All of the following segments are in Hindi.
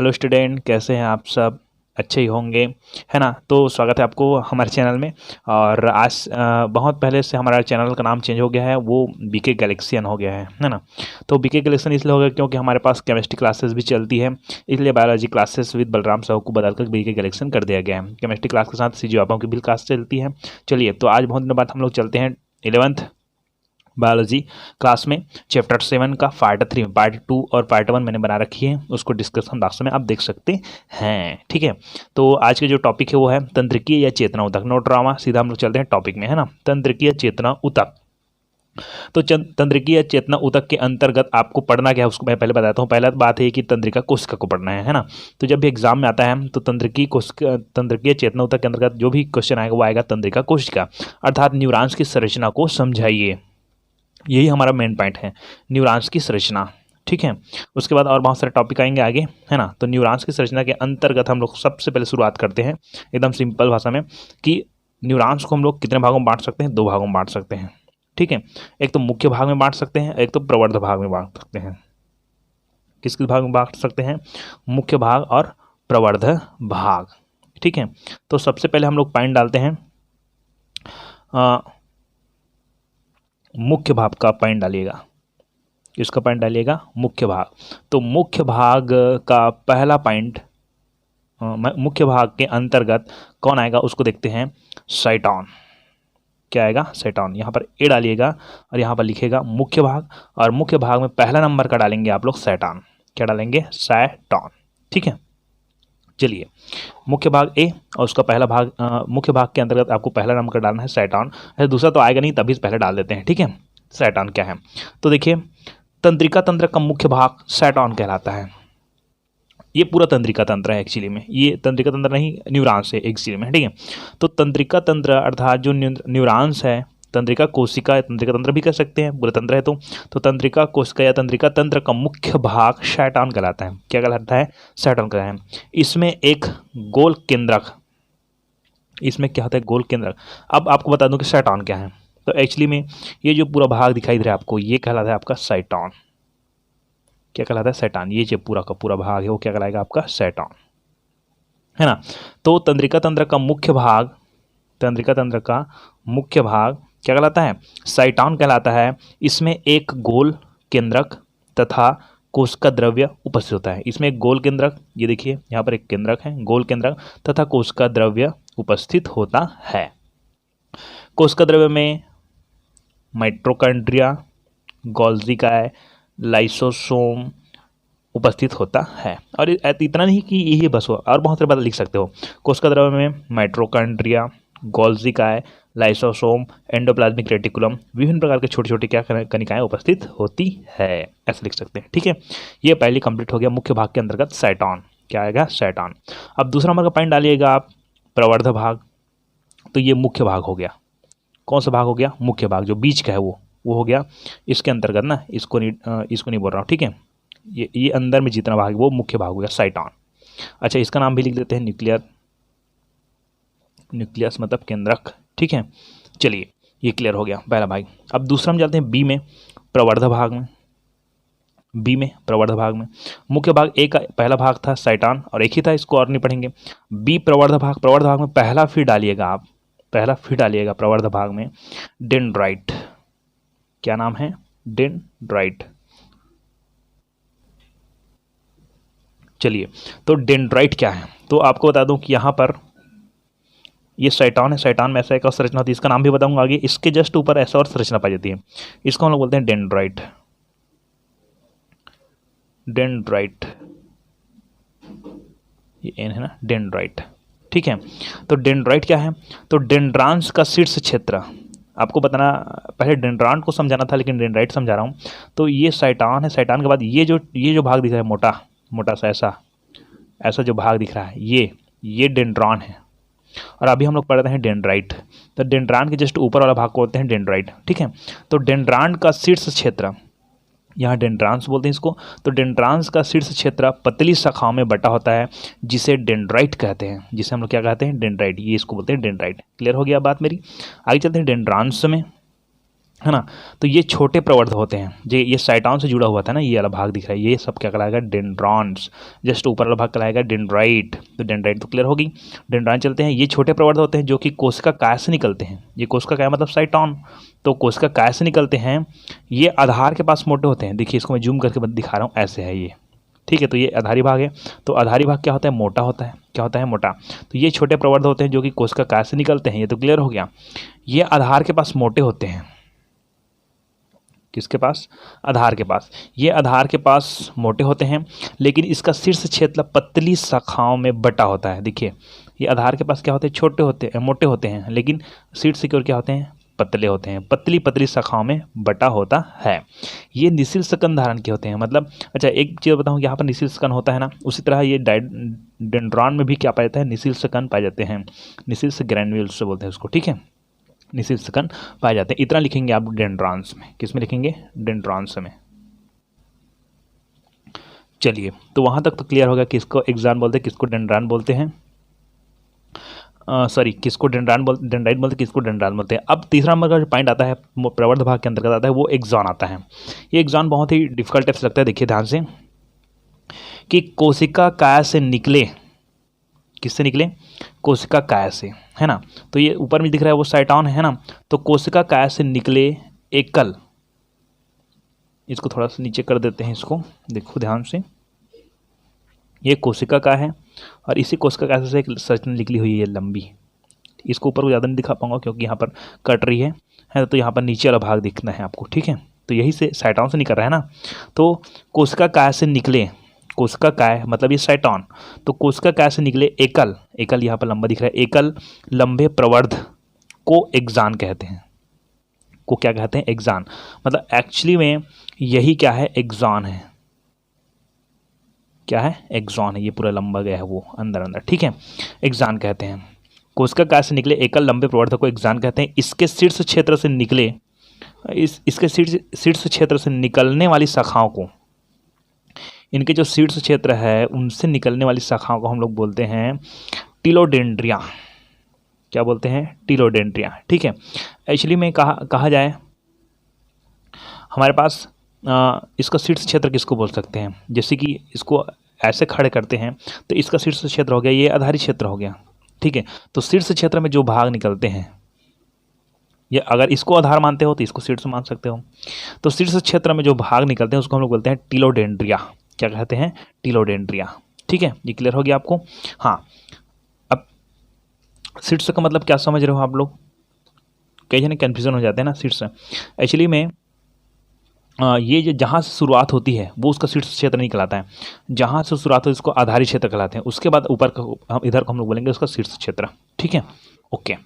हेलो स्टूडेंट, कैसे हैं आप सब? अच्छे ही होंगे, है ना। तो स्वागत है आपको हमारे चैनल में। और आज बहुत पहले से हमारा चैनल का नाम चेंज हो गया है, वो बीके गैलेक्सियन हो गया है ना। तो बीके गैलेक्सियन इसलिए हो गया क्योंकि हमारे पास केमिस्ट्री क्लासेस भी चलती है, इसलिए biology classes with Balram Sahu को बदलकर बीके गैलेक्सियन कर दिया गया है। केमिस्ट्री क्लास के साथ सीजी की भी क्लास चलती है। चलिए, तो आज बहुत दिनों बाद हम लोग चलते हैं 11th बायोलॉजी क्लास में। चैप्टर 7 का पार्ट 3, पार्ट 2 और पार्ट 1 मैंने बना रखी है, उसको डिस्क्रिप्शन बॉक्स में आप देख सकते हैं। ठीक है, तो आज के जो टॉपिक है वो है तंत्रिकीय या चेतना ऊतक। नो ड्रामा, सीधा हम लोग चलते हैं टॉपिक में, है ना। तंत्रिकीय चेतना ऊतक। तो तंत्रिकीय चेतना ऊतक के अंतर्गत आपको पढ़ना क्या है उसको मैं पहले बताता हूँ। पहला बात है कि तंत्रिका कोशिका को पढ़ना है ना। तो जब भी एग्जाम में आता है तो तंत्रिकीय चेतना ऊतक के अंतर्गत जो भी क्वेश्चन आएगा वो आएगा तंत्रिका कोशिका, अर्थात न्यूरॉन्स की संरचना को समझाइए। यही हमारा मेन पॉइंट है, न्यूरॉन्स की संरचना। ठीक है, उसके बाद और बहुत सारे टॉपिक आएंगे आगे, है ना। तो न्यूरॉन्स की संरचना के अंतर्गत हम लोग सबसे पहले शुरुआत करते हैं एकदम सिंपल भाषा में कि न्यूरॉन्स को हम लोग कितने भागों में बांट सकते हैं? 2 भागों में बांट सकते हैं। ठीक है, एक तो मुख्य भाग में बांट सकते हैं, एक तो प्रवर्ध भाग में बांट सकते हैं। किस किस भाग में बांट सकते हैं? मुख्य भाग और प्रवर्ध भाग। ठीक है, तो सबसे पहले हम लोग पॉइंट डालते हैं, मुख्य भाग का पॉइंट डालिएगा। इसका पॉइंट डालिएगा मुख्य भाग। तो मुख्य भाग का पहला पॉइंट, मुख्य भाग के अंतर्गत कौन आएगा उसको देखते हैं, साइटोन। क्या आएगा? साइटोन। यहाँ पर ए डालिएगा और यहाँ पर लिखेगा मुख्य भाग, और मुख्य भाग में पहला नंबर का डालेंगे आप लोग साइटोन। क्या डालेंगे? साइटोन। ठीक है, चलिए, मुख्य भाग ए और उसका पहला भाग, मुख्य भाग के अंतर्गत आपको पहला नंबर डालना है साइटोन। ऐसे दूसरा तो आएगा नहीं, तभी पहले डाल देते हैं। ठीक है, साइटोन क्या है? तो देखिए, तंत्रिका तंत्र का मुख्य भाग साइटोन कहलाता है। ये पूरा तंत्रिका तंत्र है एक्चुअली में, ये तंत्रिका तंत्र नहीं, न्यूरॉन्स है एक्चुअली में। ठीक है, तो तंत्रिका तंत्र अर्थात जो न्यूरॉन्स है, तंत्रिका कोशिका या तंत्रिका तंत्र भी कह सकते हैं, पूरा तंत्र है। तो तंत्रिका कोशिका या तंत्रिका तंत्र का मुख्य भाग साइटोन कहलाता है। क्या कहलाता है? साइटोन कहलाता है। इसमें एक गोल केंद्रक, इसमें क्या होता है? गोल केंद्रक। अब आपको बता दूं कि साइटोन क्या है। तो एक्चुअली में ये जो पूरा भाग दिखाई दे रहा है आपको, ये कहलाता है आपका साइटोन। क्या कहलाता है? साइटोन। ये जो पूरा का पूरा भाग है वो क्या कहलाएगा? आपका साइटोन, है ना। तो तंत्रिका तंत्र का मुख्य भाग, तंत्रिका तंत्र का मुख्य भाग क्या कहलाता है? साइटोन कहलाता है। इसमें एक गोल केंद्रक तथा कोशिका द्रव्य उपस्थित होता है। इसमें एक गोल केंद्रक, ये देखिए यहाँ पर एक केंद्रक है, गोल केंद्रक तथा कोशिका द्रव्य उपस्थित होता है। कोशिका द्रव्य में माइटोकॉन्ड्रिया, गोल्गी काय, लाइसोसोम उपस्थित होता है। और इतना नहीं कि यही बस हो, और बहुत सारी बातें लिख सकते हो। कोशिका द्रव्य में माइटोकॉन्ड्रिया, गोल्गी काय, लाइसोसोम, एंडोप्लाज्मिक रेटिकुलम, विभिन्न प्रकार के छोटे छोटे क्या कणिकाएं उपस्थित होती है, ऐसे लिख सकते हैं। ठीक है, ये पहले कंप्लीट हो गया मुख्य भाग के अंतर्गत साइटोन। क्या आएगा? साइटोन। अब दूसरा नंबर का पॉइंट डालिएगा आप, प्रवर्ध भाग। तो ये मुख्य भाग हो गया। कौन सा भाग हो गया? मुख्य भाग, जो बीच का है वो हो गया इसके अंतर्गत ना। इसको नहीं बोल रहा हूँ। ठीक है, ये अंदर में जितना भाग वो मुख्य भाग हो गया, साइटोन। अच्छा, इसका नाम भी लिख देते हैं न्यूक्लियर, न्यूक्लियस मतलब केंद्रक। ठीक है, चलिए, ये क्लियर हो गया पहला भाग। अब दूसरा हम जाते हैं बी में, प्रवर्ध भाग में। बी में प्रवर्ध भाग में मुख्य भाग ए का पहला भाग था साइटोन, और एक ही था, इसको और नहीं पढ़ेंगे। बी प्रवर्ध भाग, प्रवर्ध भाग में पहला फिर डालिएगा आप, पहला फिर डालिएगा प्रवर्ध भाग में डेंड्राइट। क्या नाम है? डेंड्राइट। चलिए, तो डेंड्राइट क्या है? तो आपको बता दूं कि यहाँ पर ये साइटोन है, साइटोन में ऐसा एक और संरचना होती है, इसका नाम भी बताऊंगा आगे। इसके जस्ट ऊपर ऐसा और संरचना पाई जाती है, इसको हम लोग बोलते हैं डेंड्राइट। डेंड्राइट, ये एन है ना, डेंड्राइट। ठीक है, तो डेंड्राइट क्या है? तो डेंड्रान्स का शीर्ष क्षेत्र। आपको बताना, पहले डेंड्रान को समझाना था लेकिन डेंड्राइट समझा रहा हूँ। तो ये साइटोन है, साइटोन के बाद ये जो भाग दिख रहा है, मोटा मोटा सा ऐसा जो भाग दिख रहा है, ये डेंड्रॉन है। और अभी हम लोग पढ़ रहे हैं डेंड्राइट। तो डेंड्रान के जस्ट ऊपर वाला भाग को बोलते हैं डेंड्राइट। ठीक है, तो डेंड्रान का शीर्ष क्षेत्र, यहाँ डेंड्रान्स बोलते हैं इसको। तो डेंड्रान्स का शीर्ष क्षेत्र पतली शाखाओं में बटा होता है, जिसे डेंड्राइट कहते हैं, जिसे हम लोग क्या कहते हैं? डेंड्राइट। ये इसको बोलते हैं डेंड्राइट। क्लियर हो गया बात मेरी? आगे चलते हैं डेंड्रान्स में। है ना। तो ये छोटे प्रवर्ध होते हैं, ये साइटॉन से जुड़ा हुआ था ना, ये वाला भाग दिख रहा है, ये सब क्या कहलाएगा, डेंड्रॉन्स। जस्ट ऊपर वाला भाग कहलाएगा डेंड्राइट। तो डेंड्राइट तो क्लियर होगी। डेंड्रॉन चलते हैं, ये छोटे प्रवर्ध होते हैं जो कि कोशिका काय से निकलते हैं। ये कोशिका काय मतलब साइटॉन, तो कोशिका काय से निकलते हैं। ये आधार के पास मोटे होते हैं, देखिए इसको मैं जूम करके दिखा रहा हूँ, ऐसे है ये, ठीक है। तो ये आधारी भाग है। तो आधारी भाग क्या होता है, मोटा होता है। क्या होता है, मोटा। तो ये छोटे प्रवर्ध होते हैं जो कि कोशिका काय से निकलते हैं, ये तो क्लियर हो गया। ये आधार के पास मोटे होते हैं, किसके पास, आधार के पास। ये आधार के पास मोटे होते हैं, लेकिन इसका शीर्ष क्षेत्र पतली शाखाओं में बटा होता है। देखिए ये आधार के पास क्या होते हैं, छोटे होते हैं, मोटे होते हैं, लेकिन शीर्ष की ओर क्या होते हैं, पतले होते हैं, पतली पतली शाखाओं में बटा होता है। ये निशिल सकन धारण के होते हैं, मतलब अच्छा एक चीज़ बताऊँ, यहाँ पर निशिल सकन होता है ना, उसी तरह ये डेंड्रॉन में भी क्या पाया जाता है, निशिल सकन पाए जाते हैं। निशिल ग्रैन्यूल्स से बोलते हैं उसको, ठीक है, निशिल सकन पाए जाते हैं। इतना लिखेंगे आप डेंड्रॉन्स में, किस में लिखेंगे, डेंड्रॉन्स में। चलिए तो वहाँ तक तो क्लियर होगा किसको एक्सॉन बोलते हैं, किसको डेंड्रॉन बोलते हैं, सॉरी किसको डेंड्राइट बोलते हैं, किसको डेंड्रॉन बोलते हैं। अब तीसरा नंबर का जो पॉइंट आता है प्रवर्ध भाग के अंतर्गत आता है, वो एक्सॉन आता है। ये एक्सॉन बहुत ही डिफिकल्ट टाइप से लगता है, देखिए ध्यान से, कि कोशिका काय से निकले, किससे निकले, कोशिका काय से, है ना। तो ये ऊपर में दिख रहा है वो साइटॉन है ना। तो कोशिका काय से निकले एकल, इसको थोड़ा सा नीचे कर देते हैं, इसको देखो ध्यान से, ये कोशिका काय है और इसी कोशिका काय से एक संरचना निकली हुई है लंबी। इसको ऊपर को ज़्यादा नहीं दिखा पाऊंगा क्योंकि यहाँ पर कट रही है तो यहाँ पर नीचे वाला भाग दिखना है आपको, ठीक है। तो यही से साइटॉन से निकल रहा है ना। तो कोशिका काय से निकले, कोशिका काय मतलब ये साइटॉन, तो कोशिका काय से निकले एकल, एकल यहाँ पर लंबा दिख रहा है, एकल लंबे प्रवर्ध को एक्सॉन कहते हैं। को क्या कहते हैं, एक्सॉन। मतलब एक्चुअली में यही क्या है, एक्सॉन है। क्या है, एक्सॉन है। ये पूरा लंबा गया है वो अंदर अंदर, ठीक है, एक्सॉन कहते हैं। कोशिका काय से निकले एकल लंबे प्रवर्ध को एक्सॉन कहते हैं। इसके शीर्ष क्षेत्र से निकले, इसके शीर्ष क्षेत्र से निकलने वाली शाखाओं को, इनके जो शीर्ष क्षेत्र है उनसे निकलने वाली शाखाओं को हम लोग बोलते हैं टिलोडेंड्रिया। क्या बोलते हैं, टिलोडेंड्रिया, ठीक है। एक्चुअली में कहा जाए, हमारे पास इसका शीर्ष क्षेत्र किसको बोल सकते हैं, जैसे कि इसको ऐसे खड़े करते हैं तो इसका शीर्ष क्षेत्र हो गया, ये आधारी क्षेत्र हो गया, ठीक है। तो शीर्ष क्षेत्र में जो भाग निकलते हैं, ये अगर इसको आधार मानते हो तो इसको शीर्ष मान सकते हो। तो शीर्ष क्षेत्र में जो भाग निकलते हैं उसको हम लोग बोलते हैं टिलोडेंड्रिया। क्या कहते हैं, टिलोडेंड्रिया, ठीक है। ये क्लियर हो गया आपको। हाँ, अब शीर्ष का मतलब क्या समझ रहे हो आप लोग, कई जने कन्फ्यूजन हो जाते हैं ना शीर्ष। एक्चुअली में ये जो जहाँ से शुरुआत होती है वो उसका शीर्ष क्षेत्र नहीं कहलाता है, जहाँ से शुरुआत होती है उसको आधारी क्षेत्र कहलाते हैं। उसके बाद ऊपर का हम इधर को हम लोग बोलेंगे उसका शीर्ष क्षेत्र, ठीक है, ओके।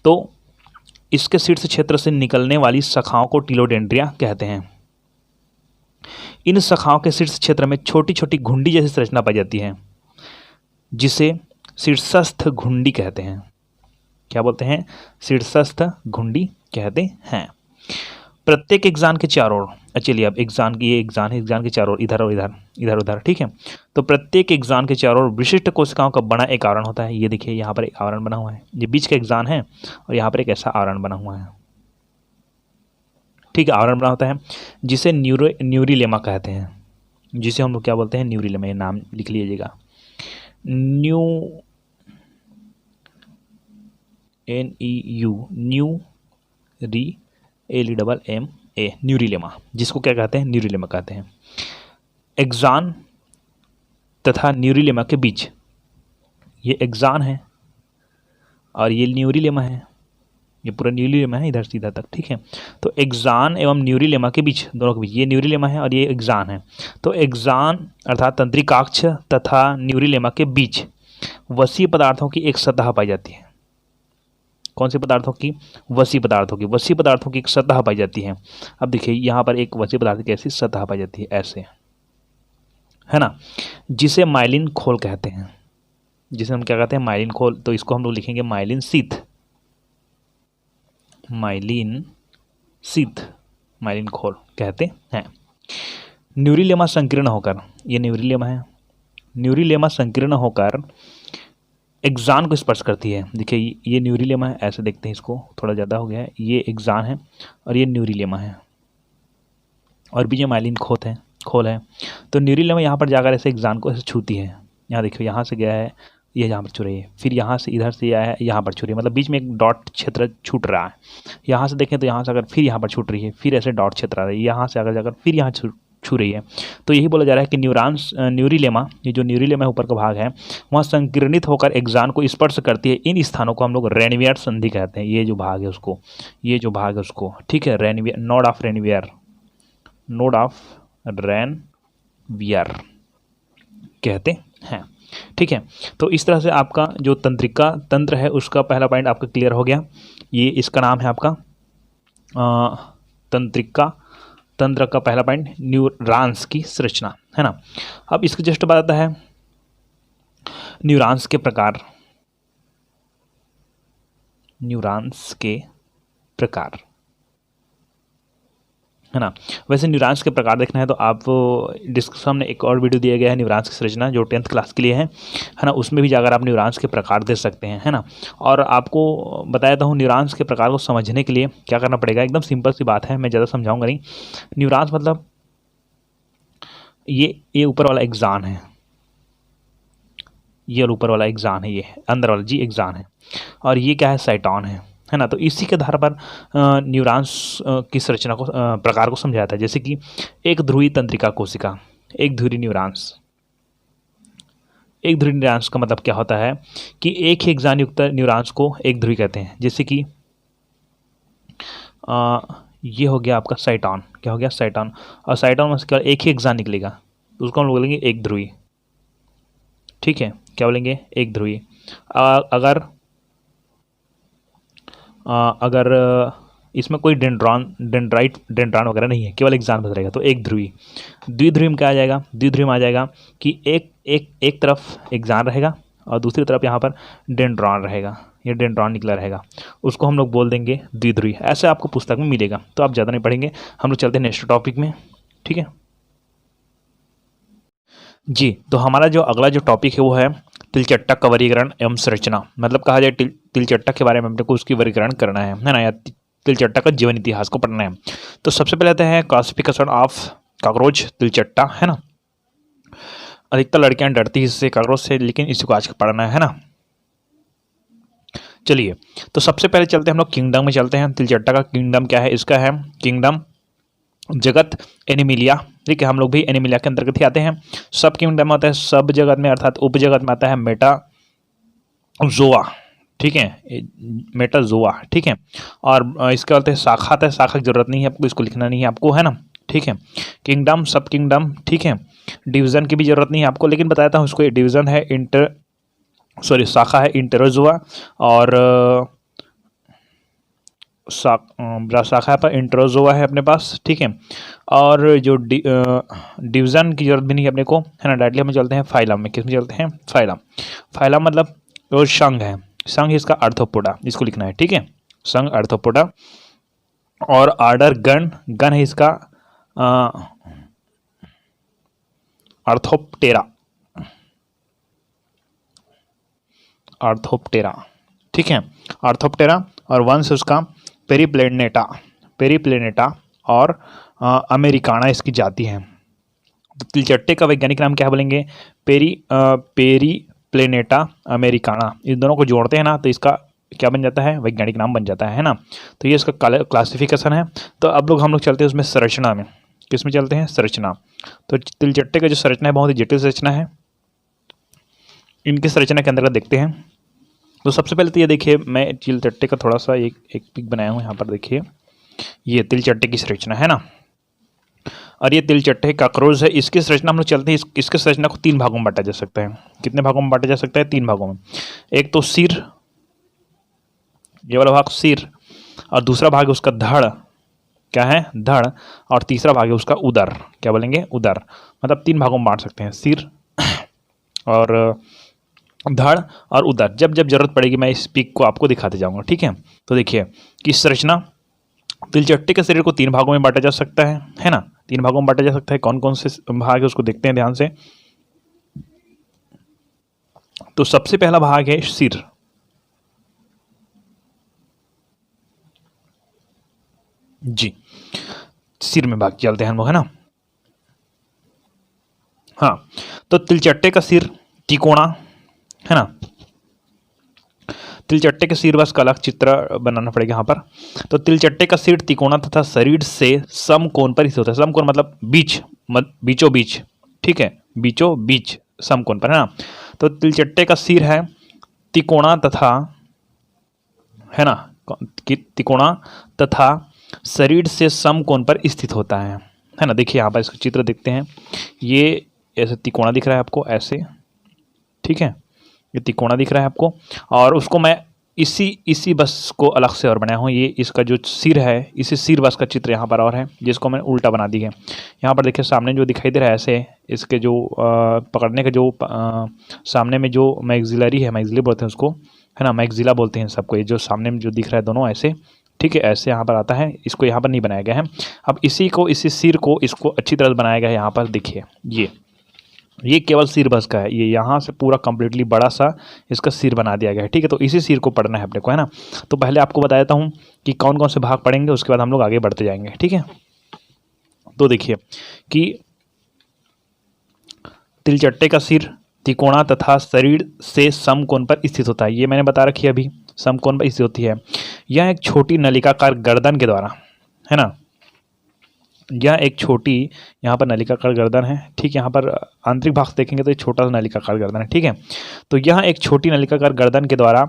तो इसके शीर्ष क्षेत्र से निकलने वाली शाखाओं को टिलोडेंड्रिया कहते हैं। इन शाखाओं के शीर्ष क्षेत्र में छोटी छोटी घुंडी जैसी संरचना पाई जाती है, जिसे शीर्षस्थ घुंडी कहते हैं। क्या बोलते हैं, शीर्षस्थ घुंडी कहते हैं। प्रत्येक एक्सॉन के चारों ओर, चलिए अब एक्सॉन की, ये एक्सॉन है, एक्सॉन के चारों ओर इधर और इधर, इधर उधर, ठीक है। तो प्रत्येक एक्सॉन के चारों ओर विशिष्ट कोशिकाओं का बना एक आवरण होता है। ये देखिए यहाँ पर एक आवरण बना हुआ है, ये बीच का एक्सॉन है और यहाँ पर एक ऐसा आवरण बना हुआ है, ठीक है, आवरण बना होता है जिसे न्यूरिलेमा कहते हैं, जिसे हम लोग क्या बोलते हैं, न्यूरिलेमा। ये नाम लिख लीजिएगा, न्यूरिलेमा, जिसको क्या कहते हैं, न्यूरिलेमा कहते हैं। एक्सॉन तथा न्यूरिलेमा के बीच, ये एक्सॉन है और ये न्यूरिलेमा है, ये पूरा न्यूरिलेमा है इधर सीधा तक, ठीक है। तो एक्सॉन एवं न्यूरिलेमा के बीच, दोनों के बीच, ये न्यूरिलेमा है और ये एक्सॉन है। तो एक्सॉन अर्थात तंत्रिकाक्ष तथा न्यूरिलेमा के बीच वसीय पदार्थों की एक सतह पाई जाती है। कौन से पदार्थों की, वसीय पदार्थों की, वसीय पदार्थों की एक सतह पाई जाती है। अब देखिए यहाँ पर एक वसीय पदार्थ की ऐसी सतह पाई जाती है, ऐसे, है ना, जिसे माइलिन खोल कहते हैं, जिसे हम क्या कहते हैं, माइलिन खोल। तो इसको हम लोग लिखेंगे myelin sheath, myelin sheath, myelin खोल कहते हैं। न्यूरिलेमा संकीर्ण होकर, ये न्यूरिलेमा है, न्यूरिलेमा संकीर्ण होकर एक्जान को स्पर्श करती है। देखिए ये न्यूरिलेमा है, ऐसे देखते हैं इसको, थोड़ा ज़्यादा हो गया है, ये एक्जान है और ये न्यूरिलेमा है और बीच में माइलिन खोल है। तो न्यूरिलेमा यहाँ पर जाकर ऐसे एक्जान को ऐसे छूती है। यहाँ देखिए यहाँ से गया है, ये यहाँ पर छू रही है, फिर यहाँ से इधर से आया है, यहाँ पर छू रही है, मतलब बीच में एक डॉट क्षेत्र छूट रहा है। यहाँ से देखें तो यहाँ से अगर फिर यहाँ पर छूट रही है, फिर ऐसे डॉट क्षेत्र आ रही है, यहाँ से अगर जाकर फिर यहाँ छू रही है। तो यही बोला जा रहा है कि न्यूरिलेमा, ये जो न्यूरिलेमा ऊपर का भाग है, वहाँ संकीर्णित होकर एक्जान को स्पर्श करती है। इन स्थानों को हम लोग रेनवियर संधि कहते हैं। ये जो भाग है उसको, ये जो भाग है उसको, ठीक है, Ranvier, node of Ranvier, node of Ranvier कहते हैं। ठीक है, तो इस तरह से आपका जो तंत्रिका तंत्र है उसका पहला पॉइंट आपका क्लियर हो गया। ये इसका नाम है आपका तंत्रिका तंत्र का पहला पॉइंट न्यूरॉन्स की संरचना, है ना। अब इसके जस्ट बाद आता है न्यूरॉन्स के प्रकार। न्यूरॉन्स के प्रकार, है ना। वैसे न्यूरॉन्स के प्रकार देखना है तो आप डिस्क्रिप्शन में एक और वीडियो दिया गया है न्यूरॉन्स की संरचना, जो 10th क्लास के लिए है ना। उसमें भी जाकर आप न्यूरॉन्स के प्रकार देख सकते हैं, है ना। और आपको बताया था हूँ न्यूरॉन्स के प्रकार को समझने के लिए क्या करना पड़ेगा। एकदम सिंपल सी बात है, मैं ज़्यादा समझाऊंगा नहीं। न्यूरॉन्स मतलब ये ऊपर वाला एक्जान है, ये ऊपर वाला एक्जान है, ये अंदर वाला जी एक्जान है, और ये क्या है, साइटॉन है ना। तो इसी के आधार पर न्यूरॉन्स की संरचना को प्रकार को समझाया था। जैसे कि एक ध्रुवी तंत्रिका कोशिका, एक ध्रुवी न्यूरॉन्स। एक ध्रुवी न्यूरॉन्स का मतलब क्या होता है कि एक ही एक्जान युक्त न्यूरॉन्स को एक ध्रुवी कहते हैं। जैसे कि ये हो गया आपका साइटॉन, क्या हो गया, साइटॉन। और साइटॉन में से केवल एक ही एक्जान निकलेगा, तो उसको हम लोग बोलेंगे एक ध्रुवी। ठीक है, क्या बोलेंगे, एक ध्रुवी। अगर इसमें कोई डेंड्रान वगैरह नहीं है, केवल एक्जान बच रहेगा, तो एक ध्रुवी। द्विध्रुवी में क्या आ जाएगा, द्विध्रुवी में आ जाएगा कि एक तरफ एक्जान रहेगा और दूसरी तरफ यहाँ पर डेंड्रॉन रहेगा, ये डेंड्रॉन निकला रहेगा, उसको हम लोग बोल देंगे द्विध्रुवी। ऐसे आपको पुस्तक में मिलेगा, तो आप ज़्यादा नहीं पढ़ेंगे। हम लोग चलते हैं नेक्स्ट टॉपिक में, ठीक है जी। तो हमारा जो अगला जो टॉपिक है वो है तिलचट्टा का वर्गीकरण एवं संरचना। मतलब कहा जाए तिलचट्टा के बारे में हमने को उसकी वर्गीकरण करना है ना, या तिलचट्टा का जीवन इतिहास को पढ़ना है। तो सबसे पहले आते हैं क्लासिफिकेशन ऑफ कॉकरोच तिलचट्टा, है ना। अधिकतर लड़कियां डरती है इससे, कॉकरोच से, लेकिन इसी को आज पढ़ना है ना। चलिए, तो सबसे पहले चलते हैं हम लोग किंगडम में चलते हैं। तिलचट्टा का किंगडम क्या है, इसका है किंगडम जगत एनिमिलिया। ठीक है, हम लोग भी एनिमिलिया के अंतर्गत ही आते हैं। सब किंगडम आता है सब जगत में, अर्थात उपजगत में आता है मेटाजोआ। ठीक है, मेटाजोआ, ठीक है। और इसके बाद शाखा आता है, शाखा की जरूरत नहीं है आपको, इसको लिखना नहीं है आपको, है ना। ठीक है, किंगडम, सब किंगडम, ठीक है। डिवीजन की भी जरूरत नहीं है आपको, लेकिन बताता हूँ इसको, डिवीजन है शाखा है इंटेरोजोआ, और शाखा पर इंट्रोजोआ है अपने पास, ठीक है। और जो डिवीजन की जरूरत भी नहीं है अपने को, है ना। डायरेक्टली हम चलते हैं फाइलम में। किस में चलते हैं, फाइलम। फाइलम मतलब वो संघ है, संघ इसका आर्थ्रोपोडा, इसको लिखना है, ठीक है, संघ आर्थ्रोपोडा। और ऑर्डर गण है इसका आर्थोप्टेरा, आर्थोप्टेरा, ठीक है, आर्थोप्टेरा। और वंश उसका पेरीप्लेनेटा और अमेरिकाना इसकी जाति है। तो तिलचट्टे का वैज्ञानिक नाम क्या बोलेंगे, पेरीप्लेनेटा अमेरिकाना। इन दोनों को जोड़ते हैं ना, तो इसका क्या बन जाता है, वैज्ञानिक नाम बन जाता है ना। तो ये इसका क्लासिफिकेशन है। तो अब हम लोग चलते हैं उसमें संरचना में। किस में चलते हैं, संरचना। तो तिलचट्टे का जो संरचना है बहुत ही जटिल संरचना है। इनकी संरचना के अंतर्गत देखते हैं। तो सबसे पहले तो ये देखिए, मैं तिलचट्टे का थोड़ा सा एक पिक बनाया हूँ यहाँ पर, देखिए ये तिलचट्टे की संरचना है ना। और ये तिलचट्टे कॉकरोच है, इसकी संरचना हम लोग चलते हैं। इसके संरचना को 3 भागों में बांटा जा सकता है। कितने भागों में बांटा जा सकता है, 3 भागों में। एक तो सिर, ये वाला भाग सिर, और दूसरा भाग है उसका धड़, क्या है, धड़, और तीसरा भाग है उसका उदर, क्या बोलेंगे, उदर। मतलब 3 भागों में बांट सकते हैं, सिर और धड़ और उदर। जब जब जरूरत पड़ेगी मैं इस पिक को आपको दिखाते जाऊंगा, ठीक है। तो देखिए कि संरचना, तिलचट्टे के शरीर को 3 भागों में बांटा जा सकता है ना। 3 भागों में बांटा जा सकता है। कौन कौन से भाग है उसको देखते हैं ध्यान से। तो सबसे पहला भाग है सिर। जी, सिर में भाग चलते हैं हम लोग, है ना। हाँ, तो तिलचट्टे का सिर तिकोना, है ना। तिलचट्टे के सिर बस का अलग चित्र बनाना पड़ेगा यहाँ पर। तो तिलचट्टे का सिर तिकोना तथा शरीर से समकोण पर स्थित होता है। समकोण मतलब बीच, बीचों बीच, ठीक है, बीचों बीच समकोण पर, है ना। तो तिलचट्टे का सिर है तिकोना तथा, है ना, तिकोना तथा शरीर से समकोण पर स्थित होता है ना। देखिए यहाँ पर इसका चित्र देखते हैं, ये ऐसे तिकोना दिख रहा है आपको, ऐसे, ठीक है, ये तिकोना दिख रहा है आपको। और उसको मैं इसी बस को अलग से और बनाया हूँ। ये इसका जो सिर है, इसी सिर बस का चित्र यहाँ पर और है, जिसको मैंने उल्टा बना दिया है। यहाँ पर देखिए सामने जो दिखाई दे रहा है ऐसे, इसके जो पकड़ने के जो सामने में जो मैग्जिलरी है, मैग्जिलरी बोलते हैं उसको, है ना, मैग्जिला बोलते हैं सबको। ये जो सामने में जो दिख रहा है दोनों ऐसे, ठीक है, ऐसे यहाँ पर आता है। इसको यहाँ पर नहीं बनाया गया है। अब इसी सिर को इसको अच्छी तरह बनाया गया है। यहाँ पर देखिए ये केवल सिर बस का है, ये यहाँ से पूरा कंप्लीटली बड़ा सा इसका सिर बना दिया गया है, ठीक है। तो इसी सिर को पढ़ना है अपने को, है ना। तो पहले आपको बता देता हूँ कि कौन कौन से भाग पढ़ेंगे, उसके बाद हम लोग आगे बढ़ते जाएंगे, ठीक है। तो देखिए कि तिलचट्टे का सिर तिकोना तथा शरीर से समकोण पर स्थित होता है, ये मैंने बता रखी है अभी, समकोण पर स्थित होती है। यह एक छोटी नलिकाकार गर्दन के द्वारा, है ना, यह एक छोटी, यहाँ पर नलिकाकार गर्दन है, ठीक, यहाँ पर आंतरिक भाग से देखेंगे तो एक छोटा सा नलिकाकार गर्दन है, ठीक है। तो यह एक छोटी नलिकाकार गर्दन के द्वारा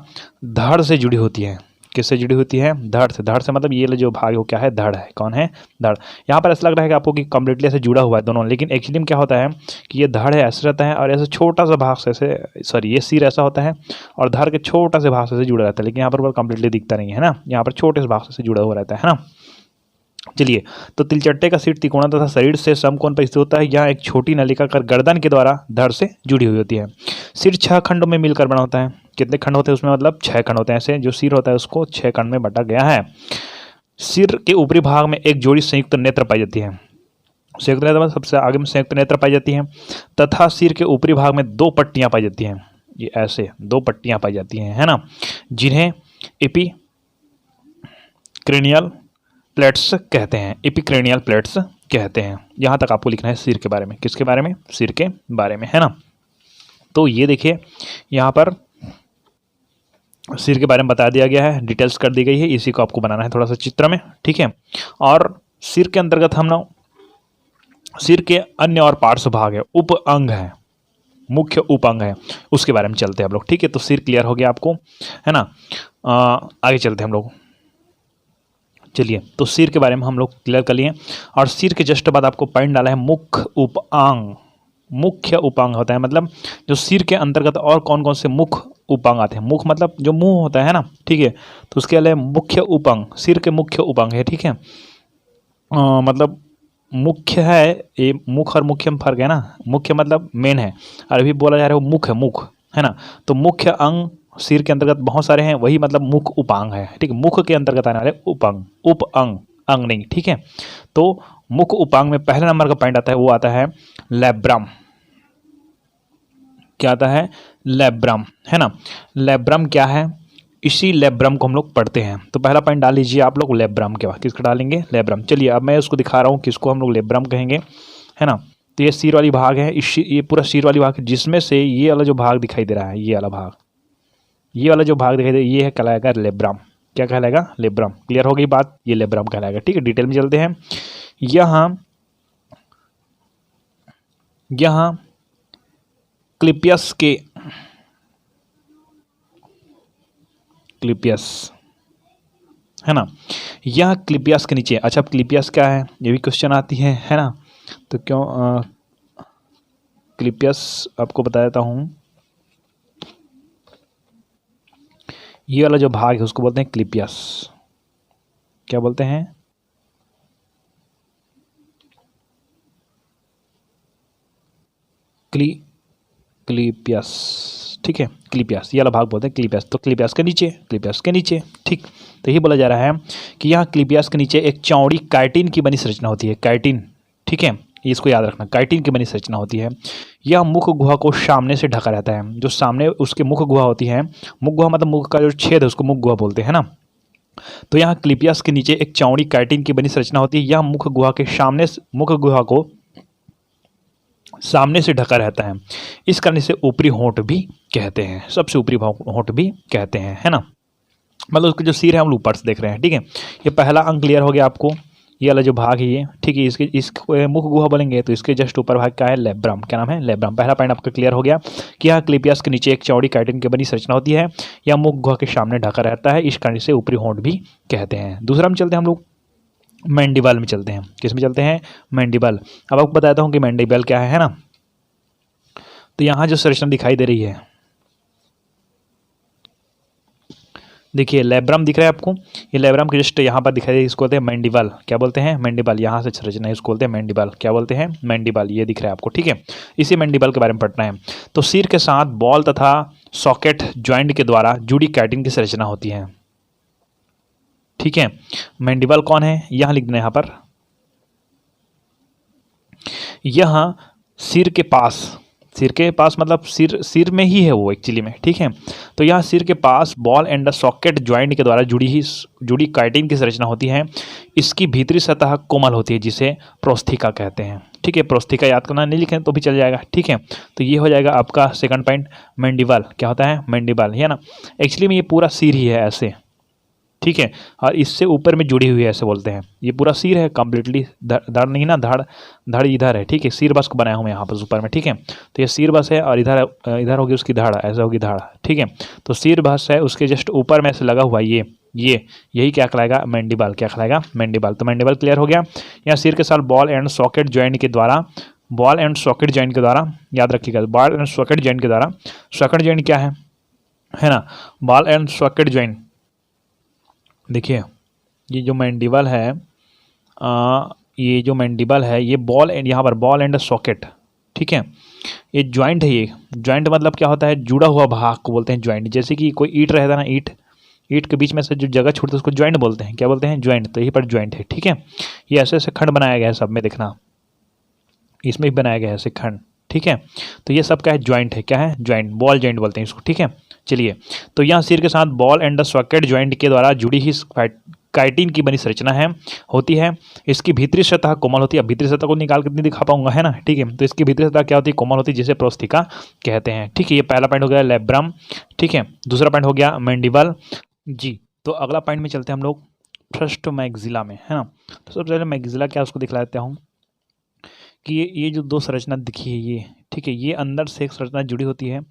धड़ से जुड़ी होती है। किससे जुड़ी होती है? धड़ से। धड़ से मतलब ये जो भाग वो क्या है? धड़ है। कौन है? धड़। यहाँ पर ऐसा लग रहा है कि आपको कि कम्प्लीटली ऐसे जुड़ा हुआ है दोनों, लेकिन एक्चुअली में क्या होता है कि ये धड़ है ऐसे रहता है और ऐसे छोटा सा भाग से ऐसे, सॉरी, ये सिर ऐसा होता है और धड़ के छोटा से भाग से जुड़ा रहता है, लेकिन यहाँ पर कम्प्लीटली दिखता नहीं है ना, यहाँ पर छोटे से भाग से जुड़ा हुआ रहता है ना। चलिए, तो तिलचट्टे का सिर तिकोना तथा शरीर से समकोण पर स्थित होता है। यह एक छोटी नलिकाकार गर्दन के द्वारा धड़ से जुड़ी हुई होती है। सिर 6 खंडों में मिलकर बना होता है। कितने खंड होते हैं उसमें? मतलब 6 खंड होते हैं। ऐसे जो सिर होता है उसको 6 खंड में बांटा गया है। सिर के ऊपरी भाग में एक जोड़ी संयुक्त नेत्र पाई जाती है। संयुक्त नेत्र मतलब सबसे आगे में संयुक्त नेत्र पाई जाती है तथा सिर के ऊपरी भाग में 2 पट्टियां पाई जाती हैं। ये ऐसे 2 पट्टियां पाई जाती हैं, है ना, जिन्हें एपिक्रेनियल प्लेट्स कहते हैं। एपिक्रेनियल प्लेट्स कहते हैं। यहाँ तक आपको लिखना है सिर के बारे में। किसके बारे में? सिर के बारे में, है ना। तो ये देखिए यहाँ पर सिर के बारे में बता दिया गया है, डिटेल्स कर दी गई है। इसी को आपको बनाना है थोड़ा सा चित्र में, ठीक है। और सिर के अंतर्गत हम लोग सिर के अन्य और पार्श्व भाग है, उप अंग है, मुख्य उप अंग है, उसके बारे में चलते हैं हम लोग, ठीक है। तो सिर क्लियर हो गया आपको, है ना। आगे चलते हैं हम लोग। चलिए, तो सिर के बारे में हम लोग क्लियर कर लिए और सिर के जस्ट बाद आपको पॉइंट डाला है मुख्य उपांग। मुख्य उपांग होता है मतलब जो सिर के अंतर्गत और कौन कौन से मुख्य उपांग आते हैं। मुख मतलब जो मुंह होता है ना, ठीक है। तो उसके लिए मुख्य उपांग, सिर के मुख्य उपांग है, ठीक है। मतलब मुख्य है, ये मुख और मुख्य में फर्क है ना। मुख्य मतलब मेन है और अभी बोला जा रहा है वो मुख है, मुख, है ना। तो मुख्य अंग सिर के अंतर्गत बहुत सारे हैं, वही मतलब मुख उपांग है, ठीक है। मुख के अंतर्गत आने वाले उपांग, उप अंग, अंग नहीं, ठीक है। तो मुख उपांग में पहले नंबर का पॉइंट आता है, वो आता है लैब्रम। क्या आता है? लैब्रम, है ना। लैब्रम क्या है? इसी लैब्रम को हम लोग पढ़ते हैं। तो पहला पॉइंट डाल लीजिए आप लोग लैब्रम के बाद। किसका डालेंगे? लैब्रम। चलिए, अब मैं उसको दिखा रहा हूँ किसको हम लोग लैब्रम कहेंगे, है ना। तो ये सिर वाली भाग है, ये पूरा सिर वाली भाग है, जिसमें से ये वाला जो भाग दिखाई दे रहा है, ये वाला भाग, ये वाला जो भाग दिखाई दे, ये है कहलाएगा लेब्रम। क्या कहलाएगा? लेब्रम। क्लियर हो गई बात? ये लेब्रम कहलाएगा, ठीक है। डिटेल में चलते हैं। यहाँ क्लिपियस, है ना, यह क्लिपियस के नीचे। अच्छा, क्लिपियस क्या है? ये भी क्वेश्चन आती है ना। तो क्यों क्लिपियस आपको बता देता हूँ। ये वाला जो भाग है उसको बोलते हैं क्लिपियस। क्या बोलते हैं? क्लिपियस, ठीक है। क्लिपियस, ये वाला भाग बोलते हैं क्लिपियस। तो क्लिपियस के नीचे, ठीक। तो ये बोला जा रहा है कि यहाँ क्लिपियस के नीचे एक चौड़ी काइटिन की बनी संरचना होती है। काइटिन, ठीक है। इसको याद रखना, काइटिन की बनी संरचना होती है। यह मुख गुहा को सामने से ढका रहता है। जो सामने उसके मुख गुहा होती है, मुख गुहा मतलब मुख का जो छेद है उसको मुख गुहा बोलते हैं ना। तो यहाँ क्लिपियस के नीचे एक चौड़ी काइटिन की बनी संरचना होती है। यह मुख गुहा के सामने, मुख गुहा को सामने से ढका रहता है। इस कारण इसे ऊपरी होंठ भी कहते हैं, सबसे ऊपरी होंठ भी कहते हैं, है ना। मतलब उसके जो सिर है हम ऊपर से देख रहे हैं, ठीक है। ये पहला अंक क्लियर हो गया आपको। ये वाला जो भाग है ये, ठीक है, इसके मुख गुहा बोलेंगे तो इसके जस्ट ऊपर भाग क्या है, लेब्रम। क्या नाम है, लेब्रम। पहला पॉइंट आपका क्लियर हो गया कि यहाँ क्लिपियस के नीचे एक चौड़ी काइटिन की बनी संरचना होती है। यह मुख गुहा के सामने ढका रहता है, इस कारण से ऊपरी होंठ भी कहते हैं। दूसरा में चलते हैं हम लोग, मैंडिबल में चलते हैं। किस में चलते हैं, मैंडिबल। अब आपको बताता हूँ कि मैंडिबल क्या है ना। तो यहाँ जो संरचना दिखाई दे रही है, देखिए लेब्रम दिख रहा है आपको। ये लेब्रम के जस्ट यहाँ पर दिखाई दे, इसको बोलते हैं मैंडिबल। क्या बोलते हैं, मैंडिबल। यहाँ से संरचना है, इसको बोलते हैं मैंडिबल। क्या बोलते हैं, मैंडिबल। ये दिख रहा है आपको, ठीक है। इसी मैंडिबल के बारे में पढ़ना है। तो सिर के साथ बॉल तथा सॉकेट ज्वाइंट के द्वारा जुड़ी काइटिन की संरचना होती है, ठीक है। मैंडिबल कौन है, यहाँ लिख देना यहाँ पर। यह सिर के पास मतलब सिर में ही है वो एक्चुअली में, ठीक है। तो यहाँ सिर के पास बॉल एंड सॉकेट ज्वाइंट के द्वारा जुड़ी काइटिन की संरचना होती है। इसकी भीतरी सतह कोमल होती है, जिसे प्रोस्थिका कहते हैं, ठीक है। प्रोस्थिका याद करना, नहीं लिखें तो भी चल जाएगा, ठीक है। तो ये हो जाएगा आपका सेकंड पॉइंट, मैंडिबल। क्या होता है, मैंडिबल, है ना। एक्चुअली में ये पूरा सिर ही है ऐसे, ठीक है, और इससे ऊपर में जुड़ी हुई है, ऐसे बोलते हैं। ये पूरा सिर है कंप्लीटली, धड़ नहीं ना, धड़ इधर है, ठीक है। सिर बस को बनाया हूँ मैं यहाँ पर ऊपर में, ठीक है। तो ये सिर बस है और इधर होगी उसकी धड़, ऐसा होगी धड़, ठीक है। तो सिर बस है, उसके जस्ट ऊपर में ऐसे लगा हुआ ये यही क्या कहलाएगा, मैंडिबल। क्या कहलाएगा, मैंडिबल। तो मैंडिबल क्लियर हो गया। यहाँ सिर के साथ बॉल एंड सॉकेट ज्वाइंट के द्वारा याद रखिएगा, बॉल एंड सॉकेट ज्वाइंट के द्वारा। सॉकेट ज्वाइंट क्या है ना, बॉल एंड सॉकेट ज्वाइंट। देखिए ये जो मैंडिबल है, ये बॉल एंड, यहाँ पर बॉल एंड सॉकेट, ठीक है। ये ज्वाइंट है, ये ज्वाइंट मतलब क्या होता है, जुड़ा हुआ भाग को बोलते हैं ज्वाइंट। जैसे कि कोई ईंट रहता है ना, ईंट के बीच में से जो जगह छूटती है उसको ज्वाइंट बोलते हैं। क्या बोलते हैं, ज्वाइंट। तो यहीं पर ज्वाइंट है, ठीक है। ये ऐसे ऐसे खंड बनाया गया है सब में, देखना इसमें भी बनाया गया है ऐसे खंड, ठीक है। तो ये सब क्या है, ज्वाइंट है। क्या है, ज्वाइंट, बॉल ज्वाइंट बोलते हैं इसको, ठीक है। चलिए, तो यहाँ सिर के साथ बॉल एंड सॉकेट ज्वाइंट के द्वारा जुड़ी ही काइटिन की बनी संरचना होती है। इसकी भीतरी सतह कोमल होती है। अब भीतरी सतह को निकाल के नहीं दिखा पाऊंगा, है ना, ठीक है। तो इसकी भीतरी सतह क्या होती है, कोमल होती है, जिसे प्रोस्थिका कहते हैं, ठीक है। ये पहला पॉइंट हो गया लेब्रम, ठीक है। दूसरा पॉइंट हो गया मैंडिबल जी। तो अगला पॉइंट में चलते हैं हम लोग, फर्स्ट मैग्जिला में, है ना। तो सबसे पहले मैग्जिला क्या उसको दिखला देता हूँ कि ये जो दो संरचना दिखी है ये, ठीक है, ये अंदर से एक संरचना जुड़ी होती है।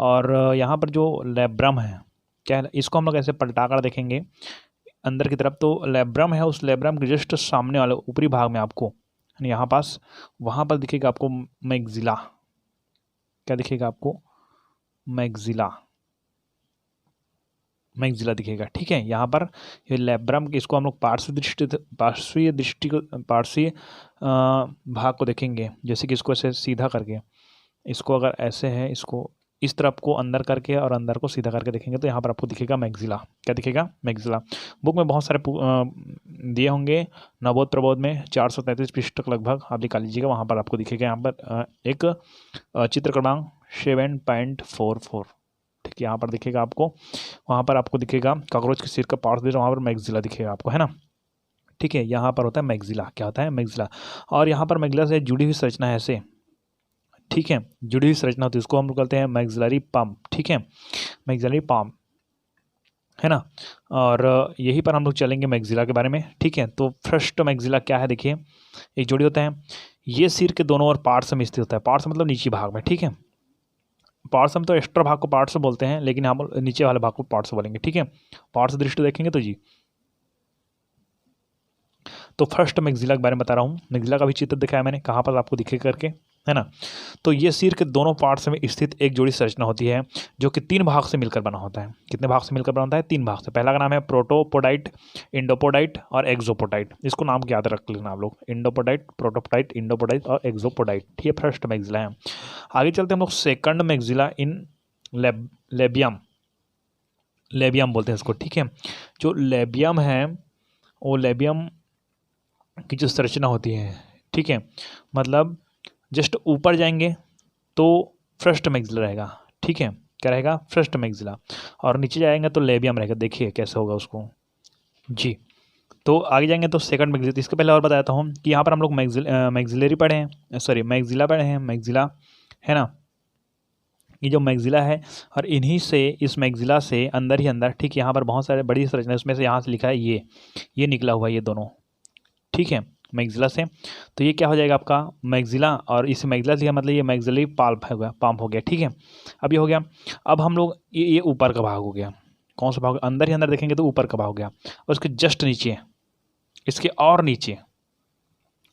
और यहाँ पर जो लेब्रम है, क्या है, इसको हम लोग ऐसे पलटा कर देखेंगे अंदर की तरफ। तो लेब्रम है, उस लेब्रम के जस्ट सामने वाले ऊपरी भाग में आपको यहाँ पास, वहाँ पर दिखेगा आपको मैग्जिला। क्या दिखेगा आपको, मैग्जिला दिखेगा, ठीक है। यहाँ पर ये लेब्रम, इसको हम लोग पार्श्वीय भाग को देखेंगे। जैसे कि इसको ऐसे सीधा करके, इसको अगर ऐसे है, इसको इस तरफ को अंदर करके और अंदर को सीधा करके देखेंगे तो यहाँ पर आपको दिखेगा मैग्जिला। क्या दिखेगा, मैग्जिला। बुक में बहुत सारे दिए होंगे, नवोद प्रबोध में 433 पृष्ठ तक लगभग आप निकाल लीजिएगा, वहाँ पर आपको दिखेगा। यहाँ पर एक चित्र क्रमांक 7.44, ठीक है, यहाँ पर दिखेगा आपको। वहाँ पर आपको दिखेगा कॉकरोच के सिर का पार्ट दे, वहाँ पर मैग्जिला दिखेगा आपको, है ना, ठीक है। यहाँ पर होता है मैग्जिला। क्या होता है, मैग्जिला। और यहाँ पर मैग्जिला से जुड़ी हुई संरचना है ऐसे, ठीक है, जुड़ी हुई संरचना होती है, उसको हम लोग कहते हैं मैग्जिलरी पम्प, ठीक है, मैग्जिलरी पम्प, है ना। और यहीं पर हम लोग चलेंगे मैग्जिला के बारे में, ठीक है। तो फर्स्ट मैग्जिला क्या है, देखिए एक जोड़ी होता है, ये सिर के दोनों ओर पार्श्व में स्थित होता है। पार्श्व मतलब नीचे भाग में, ठीक है। पार्श्व तो एक्स्ट्रा भाग को पार्श्व बोलते हैं, लेकिन हम नीचे वाले भाग को पार्श्व बोलेंगे, ठीक है। पार्श्व दृष्टि देखेंगे तो जी। तो फर्स्ट मैग्जिला के बारे में बता रहा हूँ। मैग्जिला का भी चित्र दिखाया मैंने, कहाँ पर आपको दिखे करके, है ना। तो ये सिर के दोनों पार्ट्स में स्थित एक जोड़ी संरचना होती है, जो कि 3 भाग से मिलकर बना होता है। कितने भाग से मिलकर बना होता है, 3 भाग से। पहला का नाम है प्रोटोपोडाइट, इंडोपोडाइट और एक्सोपोडाइट। इसको नाम याद रख लेना आप लोग, इंडोपोडाइट, प्रोटोपोडाइट, इंडोपोडाइट और एक्सोपोडाइट, ठीक है। फर्स्ट मैग्जिला है। आगे चलते हम लोग सेकंड मैग्जिला इन लेबियम बोलते हैं इसको, ठीक है। जो लेबियम है, वो लेबियम की जो संरचना होती है, ठीक है, मतलब जस्ट ऊपर जाएंगे तो फर्स्ट मैक्सिला रहेगा, ठीक है, क्या रहेगा, फर्स्ट मैक्सिला, और नीचे जाएंगे तो लेबियम रहेगा। देखिए कैसे होगा उसको जी। तो आगे जाएंगे तो सेकंड मैक्सिला। इसके पहले और बताता हूँ कि यहाँ पर हम लोग मैक्सिलरी पढ़े हैं, सॉरी मैक्सिला पढ़े हैं, मैक्सिला है ना, ये जो मैक्सिला है, और इन्हीं से, इस मैक्सिला से अंदर ही अंदर, ठीक, यहाँ पर बहुत सारे बड़ी संरचना है, उसमें से यहाँ से लिखा है ये निकला हुआ है, ये दोनों, ठीक है, मैक्सिला से। तो ये क्या हो जाएगा आपका मैक्सिला, और इस मैक्सिला लिखा मतलब ये मैक्सिलरी पाल्प हो गया, ठीक है। अब ये हो गया। अब हम लोग ये ऊपर का भाग हो गया, कौन सा भाग, अंदर ही अंदर देखेंगे तो ऊपर का भाग हो गया, और उसके जस्ट नीचे, इसके और नीचे,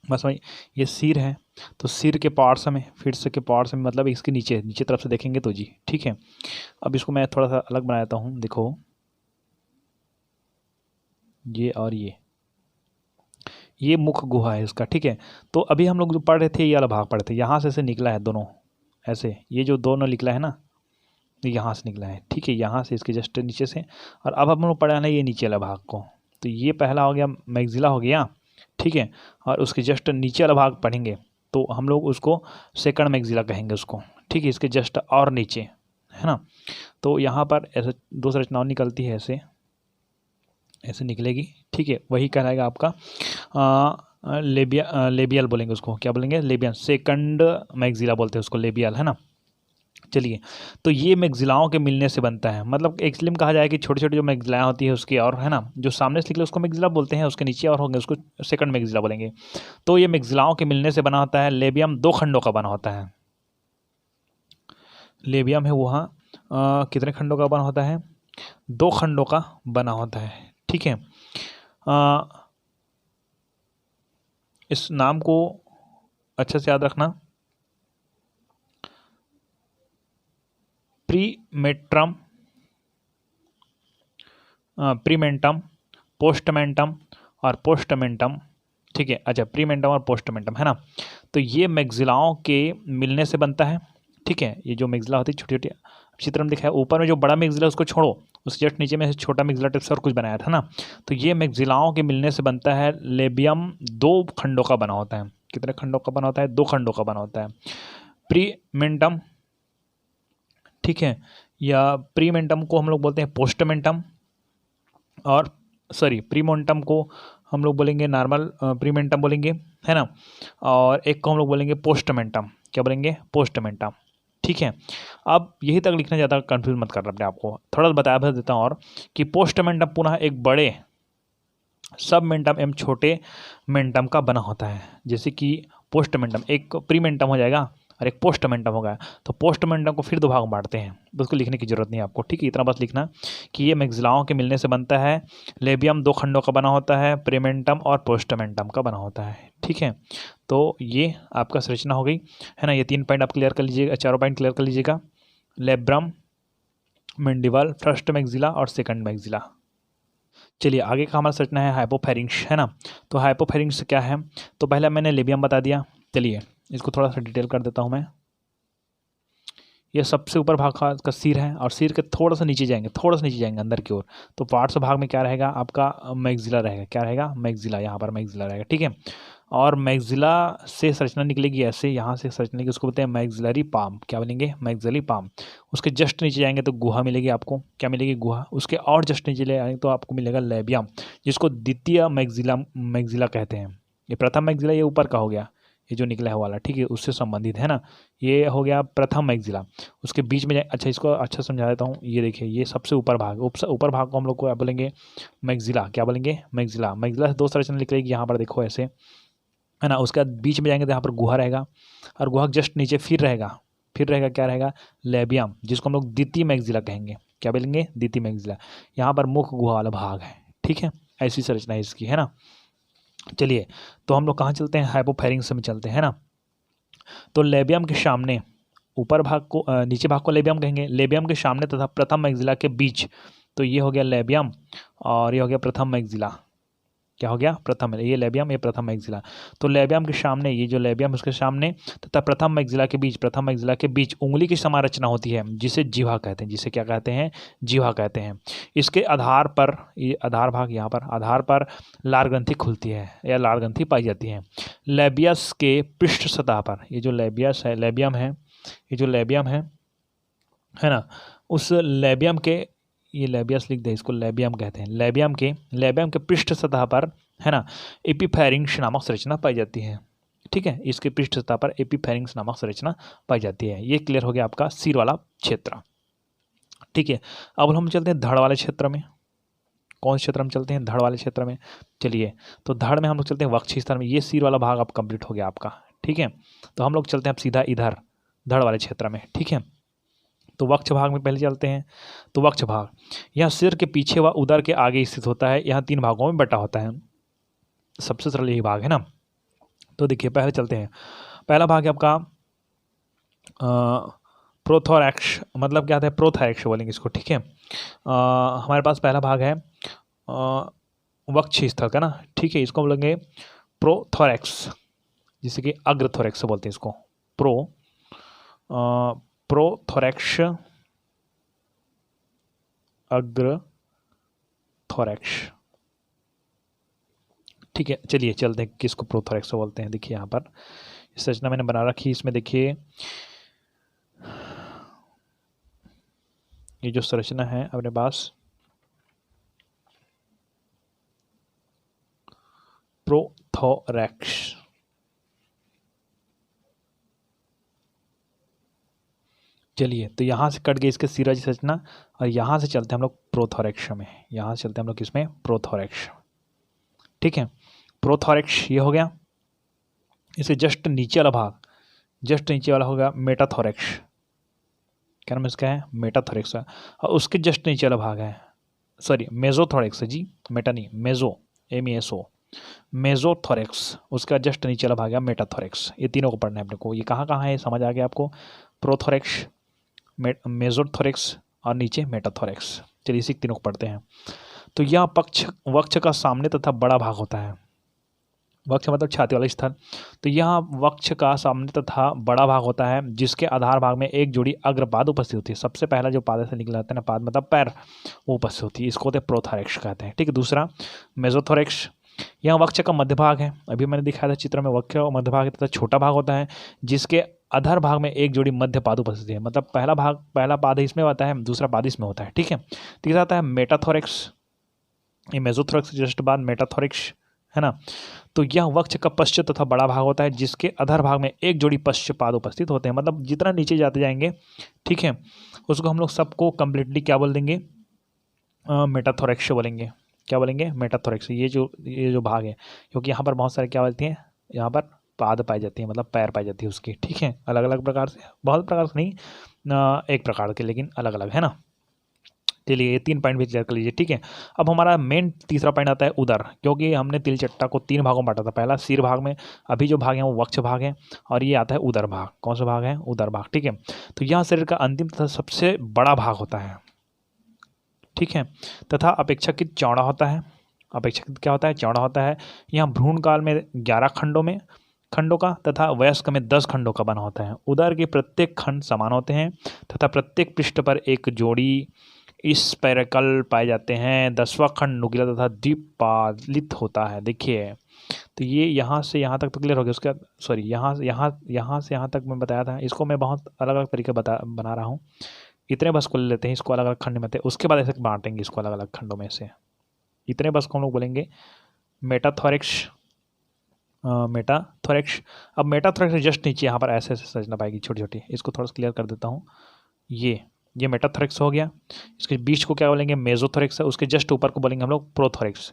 बस वही, ये सिर है, तो सिर के पार्ट्स में, फिर से के पार्ट्स में, मतलब इसके नीचे नीचे तरफ से देखेंगे तो जी, ठीक है। अब इसको मैं थोड़ा सा अलग बना देता हूँ, देखो ये, और ये मुख गुहा है इसका, ठीक है। तो अभी हम लोग जो पढ़ रहे थे, ये वाला भाग पढ़ रहे थे, यहाँ से निकला है दोनों, ऐसे ये जो दोनों निकला है ना, यहाँ से निकला है, ठीक है, यहाँ से इसके जस्ट नीचे से। और अब हम लोग पढ़ा ना ये नीचे वाला भाग को, तो ये पहला हो गया मैक्सिला हो गया, ठीक है, और उसके जस्ट नीचे वाला भाग पढ़ेंगे तो हम लोग उसको सेकंड मैक्सिला कहेंगे उसको, ठीक है, इसके जस्ट और नीचे, है ना। तो यहाँ पर ऐसे दो संरचनाओं निकलती है, ऐसे ऐसे निकलेगी, ठीक है, वही कहलाएगा आपका लेबियल बोलेंगे उसको, क्या बोलेंगे, लेबियल, सेकंड मैक्सिला बोलते हैं उसको, लेबियल, है ना। चलिए, तो ये मैक्सिलाओं के मिलने से बनता है, मतलब एक स्लिम कहा जाए कि छोटी छोटी जो मैक्सिलाएं होती है उसकी, और है ना, जो सामने से निकले उसको मैक्सिला बोलते हैं, उसके नीचे और होंगे उसको सेकंड मैक्सिला बोलेंगे। तो ये मैक्सिलाओं के मिलने से बना होता है। लेबियम 2 खंडों का बना होता है, लेबियम है वहाँ कितने खंडों का बना होता है, 2 खंडों का बना होता है, ठीक है। इस नाम को अच्छे से याद रखना, प्रीमेट्रम, प्रीमेंटम, पोस्टमेंटम और पोस्टमेंटम, ठीक है। अच्छा, प्रीमेंटम और पोस्टमेंटम, है ना। तो ये मैक्सिलाओं के मिलने से बनता है, ठीक है। ये जो मैक्सिला होती है छोटी छोटी, चित्र में दिखा है, ऊपर में जो बड़ा मैक्सिला उसको छोड़ो, उसके जस्ट नीचे में छोटा मैक्सिला टाइप से और कुछ बनाया था ना। तो ये मैक्सिलाओं के मिलने से बनता है। लेबियम 2 खंडों का बना होता है। कितने खंडों का बना होता है, 2 खंडों का बना होता है। प्रीमेंटम, ठीक है, या प्रीमेंटम को हम लोग बोलते हैं पोस्टमेंटम, और सॉरी प्रीमोंटम को हम लोग बोलेंगे नॉर्मल प्रीमेंटम बोलेंगे, है ना। और एक को हम लोग बोलेंगे पोस्टमेंटम, क्या बोलेंगे, पोस्टमेंटम, ठीक है। अब यही तक लिखना, ज़्यादा कंफ्यूज मत करना अपने आपको, थोड़ा बता देता हूँ और कि पोस्टमेंटम पुनः एक बड़े सबमेंटम एवं छोटे मेंटम का बना होता है। जैसे कि पोस्टमेंटम एक प्रीमेंटम हो जाएगा और एक पोस्टमेंटम होगा, तो पोस्टमेंटम को फिर 2 भाग में बांटते हैं, तो उसको लिखने की जरूरत नहीं है आपको, ठीक है। इतना बस लिखना कि ये मैक्सिलाओं के मिलने से बनता है। लेबियम 2 खंडों का बना होता है, प्रीमेंटम और पोस्टमेंटम का बना होता है, ठीक है। तो ये आपका संरचना हो गई, है ना। ये 3 पॉइंट आप क्लियर कर लीजिएगा, 4 पॉइंट क्लियर कर लीजिएगा। लेब्रम, मेंडिबल, फर्स्ट मैक्सिला और सेकंड मैक्सिला। चलिए आगे का हमारा संरचना है हाइपोफैरिंक्स, है ना। तो हाइपोफैरिंक्स क्या है, तो पहले मैंने लेबियम बता दिया। चलिए इसको थोड़ा सा डिटेल कर देता हूँ मैं। ये सबसे ऊपर भाग का सिर है, और सिर के थोड़ा सा नीचे जाएंगे, थोड़ा सा नीचे जाएंगे अंदर की ओर, तो पार्ट्स भाग में क्या रहेगा आपका, मैक्सिला रहेगा। क्या रहेगा, मैक्सिला, यहाँ पर मैक्सिला रहेगा, ठीक है। और मैक्सिला से संरचना निकलेगी ऐसे, यहाँ से संरचना निकलेगी, उसको बोलते हैं मैक्सिलरी पाम। क्या बोलेंगे, मैक्सिलरी पाम। उसके जस्ट नीचे जाएंगे तो गुहा मिलेगी आपको, क्या मिलेगी, गुहा। उसके और जस्ट नीचे ले आएंगे तो आपको मिलेगा लेबियम, जिसको द्वितीय मैक्सिला कहते हैं। ये प्रथम मैक्सिला ये ऊपर का हो गया, ये जो निकला है वाला, ठीक है, उससे संबंधित है ना। ये हो गया प्रथम मैक्सिला। उसके बीच में अच्छा, इसको अच्छा समझा देता हूँ। ये देखिए, ये सबसे ऊपर भाग, ऊपर भाग को हम लोग को बोलेंगे मैक्सिला। क्या बोलेंगे, मैक्सिला। मैक्सिला से 2 संरचना निकलेगी, यहाँ पर देखो ऐसे, है ना। उसके बाद बीच में जाएंगे तो यहाँ पर गुहा रहेगा, और गुहा जस्ट नीचे फिर रहेगा क्या रहेगा, लेबियम, जिसको हम लोग द्वितीय मैक्सिला कहेंगे। क्या बोलेंगे, द्वितीय मैक्सिला। यहाँ पर मुख गुहा वाला भाग है, ठीक है। ऐसी संरचना है इसकी, है ना। चलिए तो हम लोग कहाँ चलते हैं, हाइपोफैरिंक्स में चलते हैं ना। तो लेबियम के सामने ऊपर भाग को, नीचे भाग को लेबियम कहेंगे। लेबियम के सामने तथा प्रथम मैक्सिला के बीच, तो ये हो गया लेबियम और ये हो गया प्रथम मैक्सिला। क्या हो गया, प्रथम, ये लेबियम, ये प्रथम मैक्सिला। तो लेबियम के सामने, ये जो लेबियम उसके सामने तथा प्रथम मैक्सिला के बीच उंगली की समारचना होती है, जिसे जीवा कहते हैं। जिसे क्या कहते हैं, जीवा कहते हैं। इसके आधार पर, ये आधार भाग, यहाँ पर आधार पर लार ग्रंथि खुलती है या लार ग्रंथि पाई जाती है। लेबियस के पृष्ठ सतह पर, ये जो लेबियस है, लेबियम है, ये जो लेबियम है ना, उस लेबियम के, ये लेबियस लिख दे, इसको लेबियम कहते हैं, लेबियम के पृष्ठ सतह पर, है ना, एपीफेरिंग्स नामक संरचना पाई जाती है। ठीक है, इसके पृष्ठ सतह पर एपीफेरिंग्स नामक संरचना पाई जाती है। ये क्लियर हो गया आपका सिर वाला क्षेत्र। ठीक है, अब हम चलते हैं धड़ वाले क्षेत्र में। कौन से क्षेत्र में चलते हैं? धड़ वाले क्षेत्र में। चलिए, तो धड़ में हम लोग चलते हैं वक्ष स्थल में। ये सिर वाला भाग अब कंप्लीट हो गया आपका। ठीक है, तो हम लोग चलते हैं अब सीधा इधर धड़ वाले क्षेत्र में। ठीक है, तो वक्ष भाग में पहले चलते हैं। तो वक्ष भाग यह सिर के पीछे व उदर के आगे स्थित होता है। यहाँ 3 भागों में बटा होता है। सबसे सरल यही भाग है ना। तो देखिए, पहले चलते हैं। पहला भाग है आपका प्रोथोरैक्स, मतलब क्या आता है? प्रोथोरैक्स बोलेंगे इसको। ठीक है, हमारे पास पहला भाग है वक्ष स्थल का ना। ठीक है, इसको बोलेंगे प्रोथोरैक्स, जिसे कि अग्रथोरैक्स बोलते हैं इसको। प्रोथोरैक्स, अग्रथोरैक्स। ठीक है, चलिए चलते हैं किसको प्रोथोरैक्स बोलते हैं। देखिए यहाँ पर संरचना मैंने बना रखी, इसमें देखिए ये जो संरचना है अपने पास, प्रोथोरैक्स। चलिए, तो यहाँ से कट गई इसके सिरा की संरचना, और यहाँ से चलते हैं हम लोग प्रोथोरैक्स में। यहाँ से चलते हैं हम लोग किसमें? प्रोथोरैक्स। ठीक है, प्रोथोरैक्स ये हो गया। इससे जस्ट नीचे वाला भाग, जस्ट नीचे वाला होगा मेटाथोरैक्स। क्या नाम इसका है? मेटाथोरैक्स। और उसके जस्ट नीचे वाला भाग है, सॉरी, मेजोथोरैक्स जी, मेटा नहीं, मेजो, MESO, मेजोथोरैक्स। उसका जस्ट नीचे वाला भाग है मेटाथोरैक्स। ये तीनों को पढ़ना है अपने को। ये कहाँ कहाँ है समझ आ गया आपको? प्रोथोरैक्स, मेजोथोरैक्स और नीचे मेटाथोरैक्स। चलिए इसी तीनों को पढ़ते हैं। तो यह वक्ष का सामने तथा बड़ा भाग होता है। वक्ष मतलब छाती वाला स्थल। तो यह वक्ष का सामने तथा बड़ा भाग होता है, जिसके आधार भाग में एक जोड़ी अग्रपाद उपस्थित होती है। सबसे पहला जो पाद से निकला जाता है ना, पाद मतलब पैर, वो उपस्थित होती है। इसको होते हैं प्रोथोरैक्स कहते हैं। ठीक है, दूसरा मेजोथोरैक्स, यह वक्ष का मध्य भाग है। अभी मैंने दिखाया था चित्र में, वक्ष का मध्य भाग तथा छोटा भाग होता है, जिसके अधर भाग में एक जोड़ी मध्य पाद उपस्थित है। मतलब पहला पाद इसमें होता है, दूसरा पाद इसमें होता है। ठीक है, तीसरा आता है मेटाथोरैक्स। ये मेजोथोरैक्स जस्ट बाद मेटाथोरैक्स, है ना। तो यह वक्ष का पश्च तथा बड़ा भाग होता है, जिसके अधर भाग में एक जोड़ी पश्च पाद उपस्थित होते हैं। मतलब जितना नीचे जाते जाएंगे, ठीक है, उसको हम लोग सबको कंप्लीटली क्या बोल देंगे? मेटाथोरैक्स बोलेंगे। क्या बोलेंगे? मेटाथोरैक्स। ये जो भाग है, क्योंकि यहाँ पर बहुत सारे क्या बोलते हैं, यहाँ पर पाद पाई जाती है, मतलब पैर पाई जाती है उसकी। ठीक है, अलग अलग प्रकार से, बहुत प्रकार से नहीं, एक प्रकार के, लेकिन अलग अलग, है ना। चलिए, ये 3 पॉइंट भी क्लियर कर लीजिए। ठीक है, अब हमारा मेन तीसरा पॉइंट आता है उदर, क्योंकि हमने तिलचट्टा को 3 भागों में बांटा था। पहला सिर भाग में, अभी जो भाग है वो वक्ष भाग है, और ये आता है उदर भाग। कौन सा भाग है? उदर भाग। ठीक है, तो यह शरीर का अंतिम तथा सबसे बड़ा भाग होता है। ठीक है, तथा अपेक्षाकृत चौड़ा होता है। अपेक्षाकृत क्या होता है? चौड़ा होता है। यहाँ भ्रूण काल में 11 खंडों का तथा वयस्क में 10 खंडों का बना होता है। उदर के प्रत्येक खंड समान होते हैं तथा प्रत्येक पृष्ठ पर एक जोड़ी स्पेरेकल पाए जाते हैं। 10वां खंड नुकीला तथा द्विपालित होता है। देखिए, तो ये यहाँ से यहाँ तक तो क्लियर हो गया। उसका सॉरी, यहाँ से यहाँ तक मैं बताया था। इसको मैं बहुत अलग अलग तरीके बना रहा हूँ। इतने बस को ले लेते हैं, इसको अलग अलग खंड में थे, उसके बाद ऐसे बांटेंगे इसको अलग अलग खंडों में से। इतने बस को हम लोग बोलेंगे मेटाथोरैक्स। अब मेटाथोरैक्स से जस्ट नीचे यहाँ पर ऐसे ऐसे संरचना पाएगी छोटी छोटी। इसको थोड़ा सा क्लियर कर देता हूँ। ये मेटाथोरैक्स हो गया। इसके बीच को क्या बोलेंगे? मेजोथोरैक्स है। उसके जस्ट ऊपर को बोलेंगे हम लोग प्रोथोरैक्स,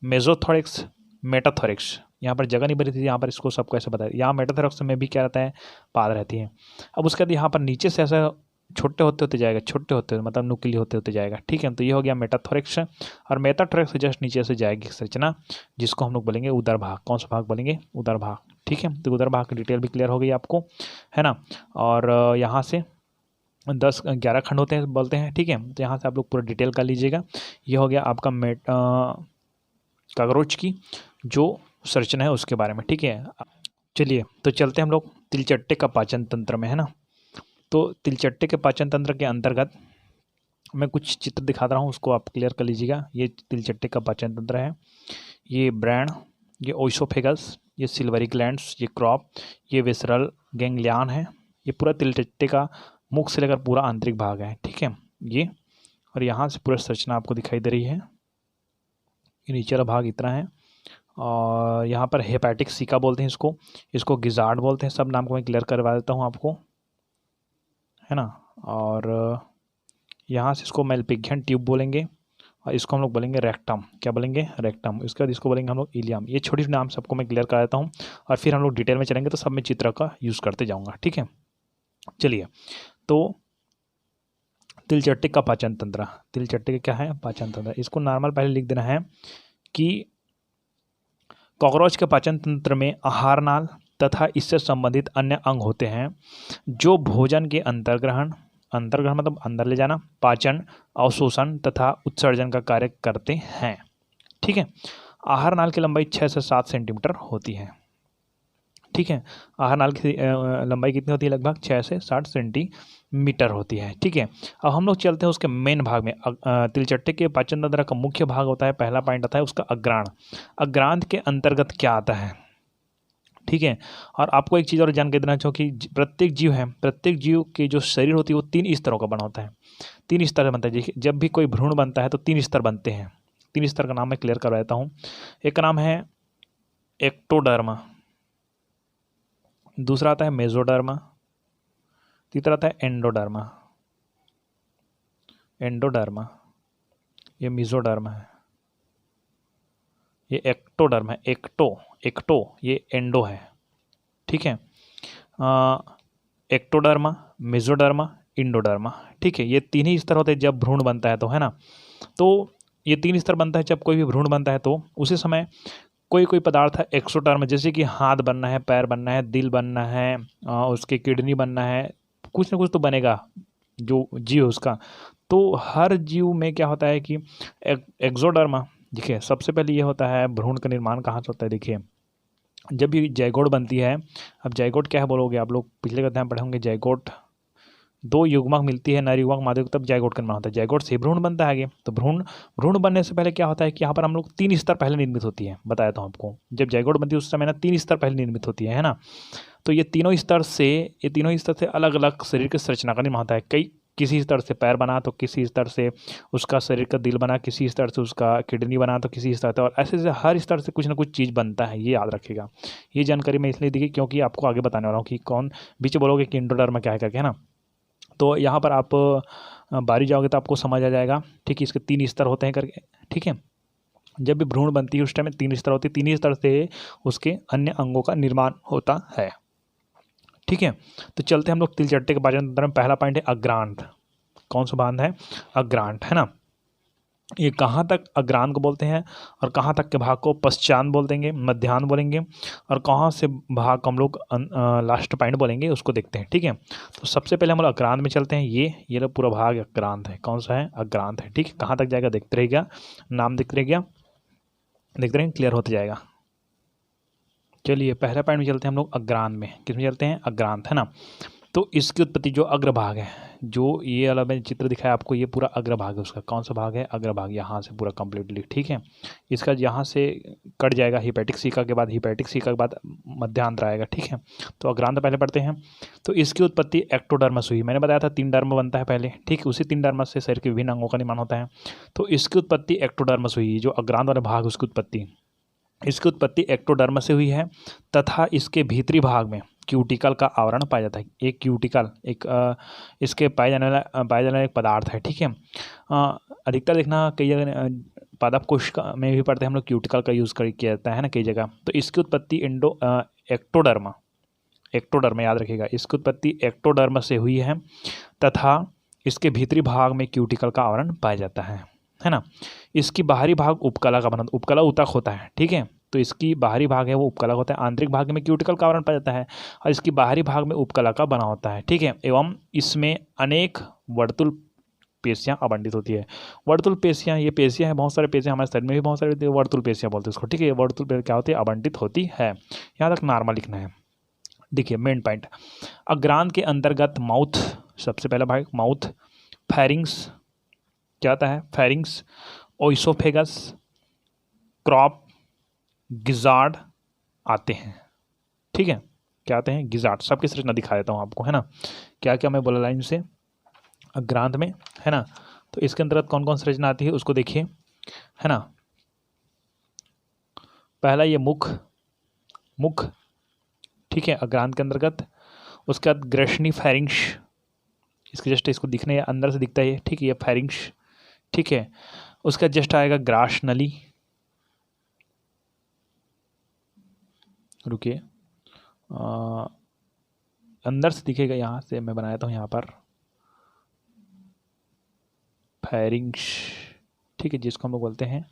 मेजोथोरैक्स, मेटाथोरैक्स। यहाँ पर जगह नहीं बनी थी, यहाँ पर इसको सबको ऐसे बताया। यहाँ मेटाथोरैक्स में भी क्या रहता है? पाद रहती है। अब उसके बाद यहाँ पर नीचे से ऐसा छोटे होते जाएगा, मतलब नुकीली होते जाएगा। ठीक है, तो ये हो गया मेटाथोरैक्स। और मेटाथोरैक्स से जस्ट नीचे से जाएगी संरचना, जिसको हम लोग बोलेंगे उदर भाग। कौन सा भाग बोलेंगे? उदर भाग। ठीक है, तो उदर भाग की डिटेल भी क्लियर हो गई आपको, है ना। और यहाँ से 10-11 खंड होते हैं बोलते हैं। ठीक है, तो यहाँ से आप लोग पूरा डिटेल कर लीजिएगा। ये हो गया आपका काकरोच की जो संरचना है उसके बारे में। ठीक है, चलिए तो चलते हैं हम लोग तिलचट्टे का पाचन तंत्र में, है ना। तो तिलचट्टे के पाचन तंत्र के अंतर्गत मैं कुछ चित्र दिखा रहा हूँ, उसको आप क्लियर कर लीजिएगा। ये तिलचट्टे का पाचन तंत्र है। ये ब्रैण, ये ओइसोफेगस, ये सिल्वरी ग्लैंड्स, ये क्रॉप, ये विसरल गैंग्लियन है। ये पूरा तिलचट्टे का मुख से लेकर पूरा आंतरिक भाग है, ठीक है ये। और यहाँ से पूरा संरचना आपको दिखाई दे रही है। ये नीचे वाला भाग इतना है। और यहाँ पर हेपेटिक सिका बोलते हैं इसको, इसको गिजार्ड बोलते हैं। सब नाम को मैं क्लियर करवा देता हूँ आपको, है ना। और यहाँ से इसको मेलपिगियन ट्यूब बोलेंगे, और इसको हम लोग बोलेंगे रेक्टम। क्या बोलेंगे? रेक्टम। इसके बाद इसको बोलेंगे हम लोग इलियम। ये छोटी नाम सबको मैं क्लियर करा देता हूँ, और फिर हम लोग डिटेल में चलेंगे तो सब में चित्र का यूज़ करते जाऊँगा, ठीक है। चलिए, तो तिलचट्टे का पाचन तंत्र। तिलचट्टे का क्या है? पाचन तंत्र। इसको नॉर्मल पहले लिख देना है कि कॉकरोच के पाचन तंत्र में आहार नाल तथा इससे संबंधित अन्य अंग होते हैं जो भोजन के अंतर्ग्रहण मतलब अंदर ले जाना, पाचन, अवशोषण तथा उत्सर्जन का कार्य करते हैं, ठीक है। आहार नाल की लंबाई 6 से 7 सेंटीमीटर होती है, ठीक है। आहार नाल की लंबाई कितनी होती है? लगभग 6 से 7 सेंटीमीटर होती है, ठीक है। अब हम लोग चलते हैं उसके मेन भाग में। तिलचट्टे के पाचन तंत्र का मुख्य भाग होता है, पहला पॉइंट आता है उसका अग्राण। अग्रांत के अंतर्गत क्या आता है, ठीक है। और आपको एक चीज़ और जान के देना चाहूँ कि प्रत्येक जीव है, प्रत्येक जीव के जो शरीर होती है वो 3 स्तरों का बना होता है। 3 स्तर बनता है। देखिए, जब भी कोई भ्रूण बनता है तो 3 स्तर बनते हैं। 3 स्तर का नाम मैं क्लियर करवा देता हूँ। एक का नाम है एक्टोडर्मा, दूसरा आता है मेसोडर्मा, तीसरा आता है एंडोडर्मा। एंडोडर्मा, ये मेसोडर्मा है, ये एक्टोडर्मा है। एक्टो ये एंडो है, ठीक है। एक्टोडर्मा, मेसोडर्मा, इंडोडर्मा, ठीक है। ये 3 ही स्तर होते हैं जब भ्रूण बनता है तो, है ना। तो ये 3 स्तर बनता है जब कोई भी भ्रूण बनता है तो उसी समय कोई पदार्थ है एक्सोडर्म, जैसे कि हाथ बनना है, पैर बनना है, दिल बनना है, उसके किडनी बनना है, कुछ ना कुछ तो बनेगा जो जीव उसका। तो हर जीव में क्या होता है कि एक्सोडर्मा, देखिए सबसे पहले ये होता है भ्रूण का निर्माण कहाँ से होता है। देखिए, जब भी जाइगोट बनती है, अब जाइगोट क्या है बोलोगे आप लोग, पिछले का ध्यान पढ़े होंगे। जाइगोट 2 युग्मक मिलती है, नर युग्मक मादा युग्मक, तब जाइगोट का निर्माण होता है। जाइगोट से भ्रूण बनता है आगे। तो भ्रूण बनने से पहले क्या होता है कि यहाँ पर हम लोग 3 स्तर पहले निर्मित होती है। बताया था आपको, जब जाइगोट बनती है उस समय ना 3 स्तर पहले निर्मित होती है ना। तो ये तीनों स्तर से अलग अलग शरीर की संरचना का निर्माण होता है। किसी स्तर से पैर बना तो किसी स्तर से उसका शरीर का दिल बना, किसी स्तर से उसका किडनी बना तो किसी स्तर से, और ऐसे ऐसे हर स्तर से कुछ ना कुछ चीज़ बनता है, ये याद रखिएगा। ये जानकारी मैं इसलिए दी क्योंकि आपको आगे बताने वाला हूँ कि कौन बीच बोलोगे कि एंडोडर्मा क्या है करके, है ना। तो यहाँ पर आप बारी जाओगे तो आपको समझ आ जाएगा, ठीक है। इसके 3 स्तर होते हैं करके, ठीक है। जब भी भ्रूण बनती है उस टाइम में 3 स्तर होती है, 3 स्तर से उसके अन्य अंगों का निर्माण होता है, ठीक है। तो चलते हम लोग तिलचट्टे के पाचन तंत्र में। पहला पॉइंट है अग्रांत। कौन सा बांध है? अग्रांत, है ना। ये कहाँ तक अग्रांत को बोलते हैं और कहाँ तक के भाग को पश्चान बोल देंगे, मध्याह्न बोलेंगे, और कहाँ से भाग को हम लोग लास्ट पॉइंट बोलेंगे, उसको देखते हैं, ठीक है। तो सबसे पहले हम लोग अग्रांत में चलते हैं। ये लोग पूरा भाग अग्रांत है। कौन सा है? अग्रांत है, ठीक है। कहाँ तक जाएगा देखते रहिएगा, नाम देखते रहिएगा, देखते रहेंगे, क्लियर होते जाएगा। चलिए, पहला पॉइंट में चलते हैं हम लोग अग्रांत में। किस में चलते हैं? अग्रांत, है ना। तो इसकी उत्पत्ति जो अग्रभाग है, जो ये वाला मैंने चित्र दिखाया आपको, ये पूरा अग्रभाग है उसका। कौन सा भाग है? अग्रभाग, यहाँ से पूरा कंप्लीटली, ठीक है। इसका यहाँ से कट जाएगा हिपैटिक सीका के बाद, हिपैटिक सीका के बाद मध्यांतर आएगा, ठीक है। तो अग्रांत पहले पढ़ते हैं। तो इसकी उत्पत्ति एक्टोडर्मस हुई। मैंने बताया था 3 डर्म बनता है पहले, ठीक। उसी 3 डर्मस से शरीर के विभिन्न अंगों का निर्माण होता है। तो इसकी उत्पत्ति एक्टोडर्मस हुई, जो अग्रांत वाला भाग उसकी उत्पत्ति एक्टोडर्म से हुई है, तथा इसके भीतरी भाग में क्यूटिकल का आवरण पाया जाता है। एक क्यूटिकल इसके पाए जाने वाला एक पदार्थ है, ठीक है। अधिकतर देखना कई जगह पादप कोश में भी पढ़ते हैं हम लोग, क्यूटिकल का यूज़ किया जाता है ना कई जगह। तो इसकी उत्पत्ति एक्टोडर्म याद रखिएगा, इसकी उत्पत्ति एक्टोडर्म से हुई है, तथा इसके भीतरी भाग में क्यूटिकल का आवरण पाया जाता है ना। इसकी बाहरी भाग उपकला का बना, उपकला ऊतक होता है, ठीक है। तो इसकी बाहरी भाग है वो उपकला होता है। आंतरिक भाग में क्यूटिकल का आवरण पाया जाता है, और इसकी बाहरी भाग में उपकला का बना होता है, ठीक है। एवं इसमें अनेक वर्तुल पेशियाँ आवंटित होती है। वर्तुल पेशियाँ, ये पेशियाँ हैं, बहुत सारे पेशियाँ हमारे शरीर में भी बहुत सारे वर्तुल पेशियाँ बोलते हैं उसको, ठीक है। वर्तुल पेशियाँ क्या होती है? आवंटित होती है। यहाँ तक नॉर्मल लिखना है। देखिए मेन पॉइंट, अग्रांत के अंतर्गत माउथ, सबसे पहला भाग माउथ, फेरिंग्स, क्या आता है? फेरिंग्स, ओइसोफेगस, क्रॉप, गिजार्ड आते हैं। ठीक है, क्या आते हैं? गिजार्ड। सबकी संरचना दिखा देता हूँ आपको, है ना, क्या क्या मैं बोला लाइन से अग्रांत में, है ना। तो इसके अंतर्गत कौन कौन संरचना आती है उसको देखिए, है ना। पहला ये मुख, मुख, ठीक है, अग्रांत के अंतर्गत। उसके बाद ग्रशनी फैरिंक्स, इसके जस्ट इसको दिखने अंदर से दिखता है, ठीक है, ये फैरिंक्स, ठीक है। उसका जस्ट आएगा ग्रास नली, रुकिए, अंदर से दिखेगा, यहाँ से मैं बनाया था यहाँ पर फैरिंक्स, ठीक है, जिसको हम लोग बोलते हैं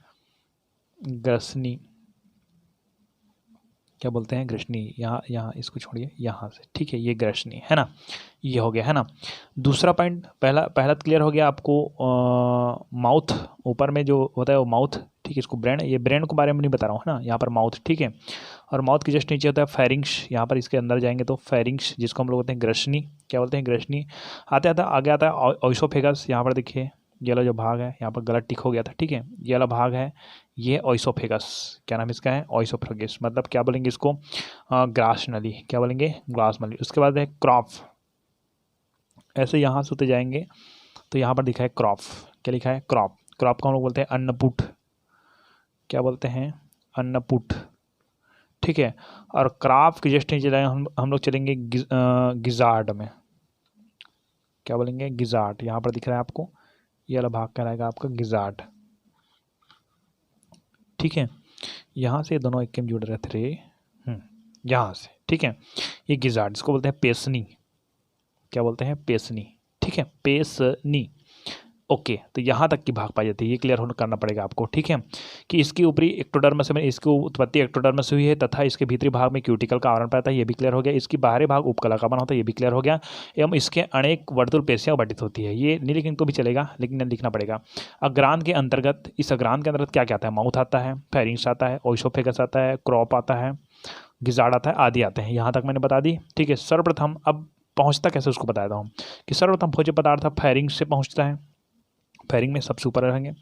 ग्रसनी, क्या बोलते हैं? ग्रशनी। यहाँ इसको छोड़िए, यहाँ से, ठीक है, ये ग्रशनी, है ना, ये हो गया, है ना। दूसरा पॉइंट, पहला क्लियर हो गया आपको, माउथ, ऊपर में जो होता है वो माउथ, ठीक है, इसको ब्रेन, ये ब्रेन के बारे में नहीं बता रहा हूँ, है ना, यहाँ पर माउथ, ठीक है। और माउथ के जस्ट नीचे होता है फैरिंक्स, यहाँ पर इसके अंदर जाएंगे तो फैरिंक्स, जिसको हम लोग बोलते हैं ग्रशनी, क्या बोलते हैं? ग्रशनी। आगे आता है ओइसोफेगस, यहाँ पर देखिए ये वाला जो भाग है, यहाँ पर गलत टिक हो गया था, ठीक है, ये वाला भाग है, ये ओइसोफेगस, क्या नाम इसका है? ओइसोफेगस, मतलब क्या बोलेंगे इसको? ग्रास नली, क्या बोलेंगे? ग्रास नली। उसके बाद है क्रॉप, ऐसे यहाँ से होते जाएंगे तो यहाँ पर लिखा है क्रॉप, क्या लिखा है? क्रॉप। क्रॉप को हम लोग बोलते हैं अन्नपुट, क्या बोलते हैं? अन्नपुट, ठीक है। और क्रॉप के जस्ट नीचे जाए हम लोग चलेंगे गिजार्ड में, क्या बोलेंगे? गिजार्ड। यहाँ पर दिख रहा है आपको, ये वाला भाग कहलाएगा आपका गिजार्ड, ठीक है। यहाँ से दोनों एक में जुड़ रहे थे, यहाँ से, ठीक है, ये गिजार्ड, इसको बोलते हैं पेसनी, क्या बोलते हैं? पेसनी, ठीक है, पेसनी। ओके, तो यहाँ तक की भाग पाई जाती है, ये क्लियर करना पड़ेगा आपको, ठीक है, कि इसकी ऊपरी एक्टोडर्मस में, इसकी उत्पत्ति एक्टोडर्मस से हुई है तथा इसके भीतरी भाग में क्यूटिकल का आवरण पाता है, ये भी क्लियर हो गया। इसकी बाहरी भाग उपकला का बना होता है, ये भी क्लियर हो गया। एवं इसके अनेक वर्तुल पेशियाँ गठित होती है, ये नहीं लिखेंगे तो भी चलेगा, लेकिन लिखना पड़ेगा। अग्रांत के अंतर्गत, इस अग्रांत के अंतर्गत क्या क्या आता है? माउथ आता है, फैरिंग्स आता है, ओइसोफेगस आता है, क्रॉप आता है, गिजार्ड आता है, आदि आते हैं। यहाँ तक मैंने बता दी, ठीक है। सर्वप्रथम अब पहुँचता कैसे उसको बताता हूँ, कि सर्वप्रथम भोज्य पदार्थ फैरिंग्स से पहुँचता है, फैरिंग में सबसे ऊपर रहेंगे,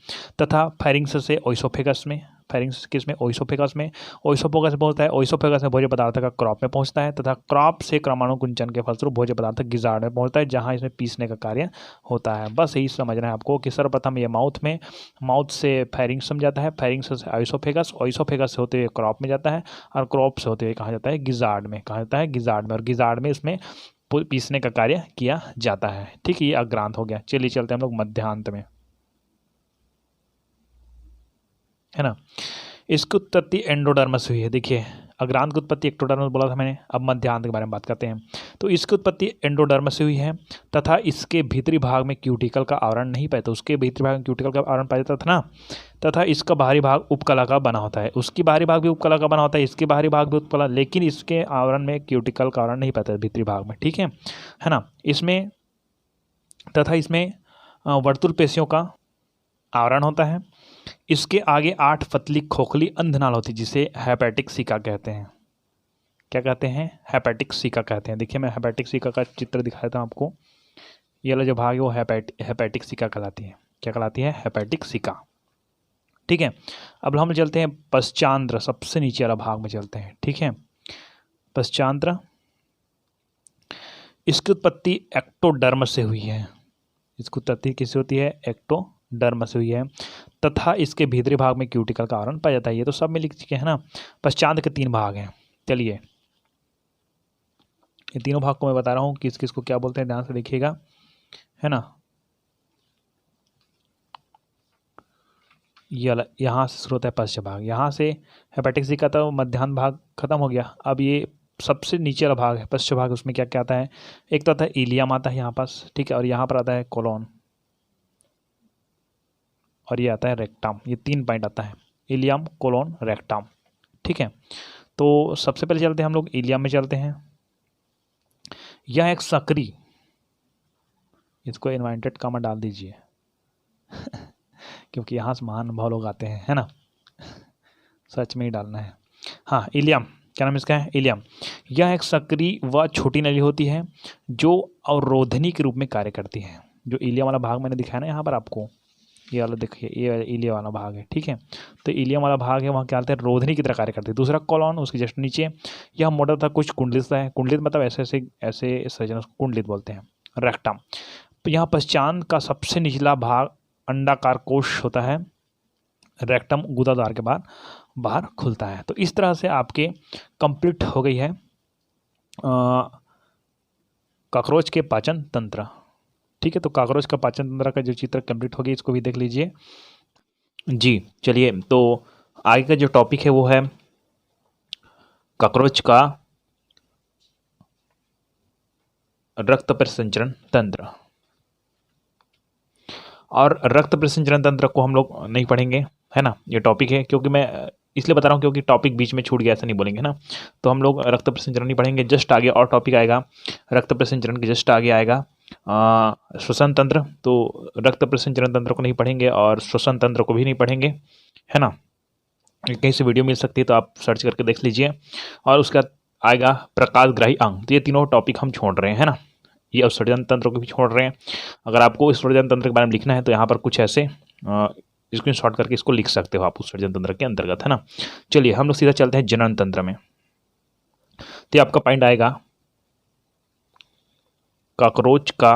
तथा फैरिंग्स से ओइसोफेगस में, फैरिंग्स किस में? ओइसोफेगस में, ओइसोफेगस पहुंचता है, ओइसोफेगस में भोज्य पदार्थ का क्रॉप में पहुंचता है, तथा क्रॉप से क्रमाणुकुंचन के फलस्वरूप भोज्य पदार्थ गिजार्ड में पहुंचता है, जहां इसमें पीसने का कार्य होता है। बस यही समझना है आपको कि सर्वप्रथम ये माउथ में, माउथ से फैरिंग्स समझाता है, फैरिंग्स से ओइसोफेगस, ओइसोफेगस से होते हुए क्रॉप में जाता है, और क्रॉप से होते हुए कहाँ जाता है? गिजार्ड में। कहाँ जाता है? गिजार्ड में। और गिजार्ड में इसमें पीसने का कार्य किया जाता है, ठीक है, ये अग्रांत हो गया। चलिए चलते हैं हम लोग मध्यांत में, है ना। इसकी उत्पत्ति एंडोडर्मस हुई है, देखिए अग्रांत की उत्पत्ति एक्टोडर्मस बोला था मैंने, अब मध्यांत के बारे में बात करते हैं। तो इसकी उत्पत्ति एंडोडर्मस से हुई है तथा इसके भीतरी भाग में क्यूटिकल का आवरण नहीं पाया, तो उसके भीतरी भाग में क्यूटिकल का आवरण पाया जाता था ना, तथा इसका बाहरी भाग उपकला का बना होता है, उसकी बाहरी भाग भी उपकला का बना होता है, इसके बाहरी भाग भी उपकला, लेकिन इसके आवरण में क्यूटिकल का आवरण नहीं पाता भीतरी भाग में, ठीक है ना। इसमें तथा इसमें वर्तुल पेशियों का आवरण होता है। इसके आगे 8 पतली खोखली अंधनाल होती है, जिसे हेपेटिक सिका कहते हैं। क्या कहते हैं? हेपेटिक सिका कहते हैं। देखिए मैं हेपेटिक सिका का चित्र दिखाया था आपको, ये वाला जो भाग है वो हेपेटिक सिका कहलाती है। क्या कहलाती है? हेपेटिक सिका, ठीक है। अब हम चलते हैं पश्चांद्र, सबसे नीचे वाला भाग में चलते हैं, ठीक है। पश्चांद्र, इसकी उत्पत्ति एक्टोडर्म से हुई है, इसकी उत्पत्ति किससे होती है? एक्टोडर्म से हुई है, तथा इसके भीतरी भाग में क्यूटिकल का आवरण पाया जाता है। ये तो सब में लिख चुके हैं ना। पश्चांद्र के 3 भाग हैं, चलिए ये तीनों भाग को मैं बता रहा हूँ किस किस को क्या बोलते हैं, ध्यान से देखिएगा, है ना। ये यहाँ से शुरू होता है पश्च भाग, यहाँ से हेपेटिक सिका था, मध्यान्ह भाग खत्म हो गया। अब ये सबसे नीचे वाला भाग है पश्च भाग, उसमें क्या क्या आता है? एक तो आता है इलियम आता है यहाँ पास, ठीक है, और यहाँ पर आता है कोलोन, और ये आता है रेक्टम। ये 3 पॉइंट आता है, इलियम, कोलोन, रेक्टम, ठीक है। तो सबसे पहले चलते हैं हम लोग इलियम में चलते हैं। यह एक सक्रिय, इसको इन्वाइटेड कामा डाल दीजिए क्योंकि यहाँ से महान भाव लोग आते हैं, है ना, सच में ही डालना है। हाँ, इलियम, क्या नाम इसका है? इलियम। यह एक सक्रिय व छोटी नली होती है जो अवरोधनी के रूप में कार्य करती है। जो इलियम वाला भाग मैंने दिखाया ना यहाँ पर आपको, ये वाला देखिए, ये इलियम वाला भाग है, ठीक है। तो इलियम वाला भाग है, वहाँ क्या होता है, रोधनी की तरह कार्य करती है। दूसरा कॉलॉन, उसके जस्ट नीचे यह मोटा था, कुछ कुंडलित है। कुंडलित मतलब ऐसे ऐसे ऐसे संरचना, उसको कुंडलित बोलते हैं। रेक्टम, तो यहाँ पश्चान का सबसे निचला भाग अंडाकार कोश होता है। रेक्टम गुदाद्वार के बाद बाहर खुलता है। तो इस तरह से आपके कंप्लीट हो गई है कॉकरोच के पाचन तंत्र, ठीक है। तो कॉकरोच का पाचन तंत्र का जो चित्र कंप्लीट हो गया, इसको भी देख लीजिए जी। चलिए, तो आगे का जो टॉपिक है वो है कॉकरोच का रक्त परिसंचरण तंत्र। और रक्त परिसंचरण तंत्र को हम लोग नहीं पढ़ेंगे, है ना। ये टॉपिक है, क्योंकि मैं इसलिए बता रहा हूँ क्योंकि टॉपिक बीच में छूट गया, ऐसा नहीं बोलेंगे ना। तो हम लोग रक्त परिसंचरण नहीं पढ़ेंगे। जस्ट आगे और टॉपिक आएगा रक्त परिसंचरण के जस्ट आगे आएगा श्वसन तंत्र। तो रक्त परिसंचरण तंत्र को नहीं पढ़ेंगे और श्वसन तंत्र को भी नहीं पढ़ेंगे, है ना। कहीं से वीडियो मिल सकती है तो आप सर्च करके देख लीजिए। और उसका आएगा प्रकाशग्राही अंग। तो ये तीनों टॉपिक हम छोड़ रहे हैं, है ना। ये उत्सर्जन तंत्र को भी छोड़ रहे हैं। अगर आपको उत्सर्जन तंत्र के बारे में लिखना है तो यहाँ पर कुछ ऐसे स्क्रीन शॉट करके इसको लिख सकते हो आप उत्सर्जन तंत्र के अंतर्गत, है ना। चलिए हम लोग सीधा चलते हैं जनन तंत्र में। तो आपका पॉइंट आएगा कॉकरोच का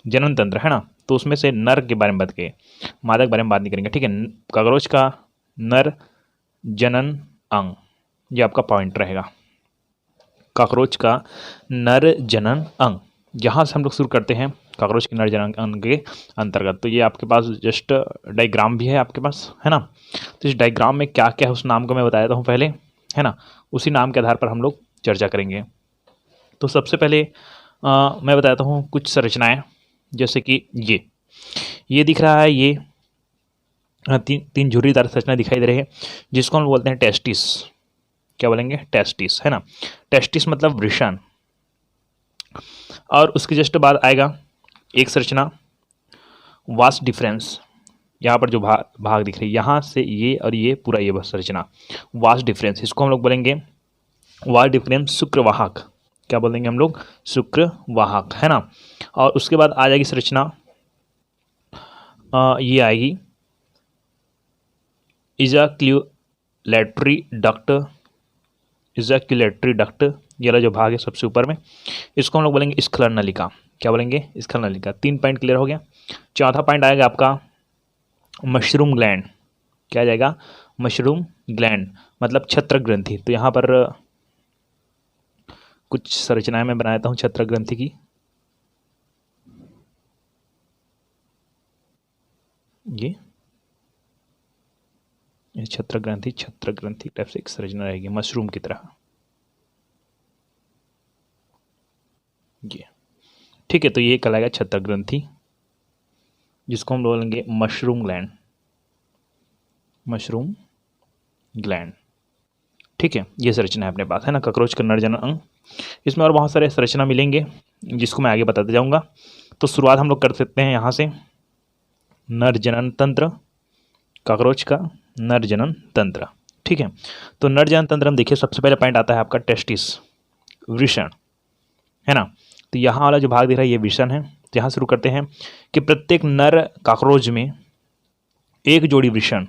जनन तंत्र, है ना। तो उसमें से नर के बारे में बात करें, मादा के बारे में बात नहीं करेंगे, ठीक है। कॉकरोच का नर जनन अंग, ये आपका पॉइंट रहेगा। कॉकरोच का नर जनन अंग, यहाँ से हम लोग शुरू करते हैं कॉकरोच के नर जनन अंग के अंतर्गत। तो ये आपके पास जस्ट डायग्राम भी है आपके पास, है ना। तो इस डायग्राम में क्या क्या है उस नाम को मैं बता देता हूँ पहले, है ना। उसी नाम के आधार पर हम लोग चर्चा करेंगे। तो सबसे पहले मैं बताता हूँ कुछ संरचनाएं, जैसे कि ये दिख रहा है, ये तीन झुर्रीदार संरचना दिखाई दे रही है, जिसको हम बोलते हैं टेस्टिस। क्या बोलेंगे, टेस्टिस, है ना। टेस्टिस मतलब वृषण। और उसके जस्ट बाद आएगा एक संरचना वास डिफरेंस। यहाँ पर जो भाग दिख रही है, यहाँ से ये और ये पूरा ये बस संरचना वास डिफरेंस, इसको हम लोग बोलेंगे वास डिफरेंस शुक्रवाहक। क्या बोलेंगे हम लोग, शुक्रवाहक, है ना। और उसके बाद आ जाएगी संरचना ये आएगी इजैक्युलेटरी डक्ट। इजैक्युलेटरी डक्ट ये वाला जो भाग है सबसे ऊपर में, इसको हम लोग बोलेंगे स्खलन नलिका। क्या बोलेंगे, स्खलन नलिका। 3 पॉइंट क्लियर हो गया। चौथा पॉइंट आएगा आपका मशरूम ग्लैंड। क्या आ जाएगा, मशरूम ग्लैंड मतलब छत्र ग्रंथि। तो यहाँ पर कुछ संरचनाएं मैं बनाता हूँ छत्र ग्रंथि की। ये छत्र ग्रंथि टाइप से एक संरचना रहेगी मशरूम की तरह, ये ठीक है। तो ये कहलाएगा छत्र ग्रंथि, जिसको हम बोलेंगे मशरूम ग्लैंड। मशरूम ग्लैंड, ठीक है। ये संरचना है अपने पास, है ना, कॉकरोच का नर जनन अंग। इसमें और बहुत सारे संरचना मिलेंगे जिसको मैं आगे बताते जाऊंगा। तो शुरुआत हम लोग कर सकते हैं यहाँ से, नर जनन तंत्र, कॉकरोच का नर जनन तंत्र, ठीक है। तो नर जनन तंत्र हम देखिए, सबसे पहले पॉइंट आता है आपका टेस्टिस, वृषण, है ना। तो यहाँ वाला जो भाग दिख रहा है ये वृषण है। तो यहाँ शुरू करते हैं कि प्रत्येक नर कॉकरोच में एक जोड़ी वृषण,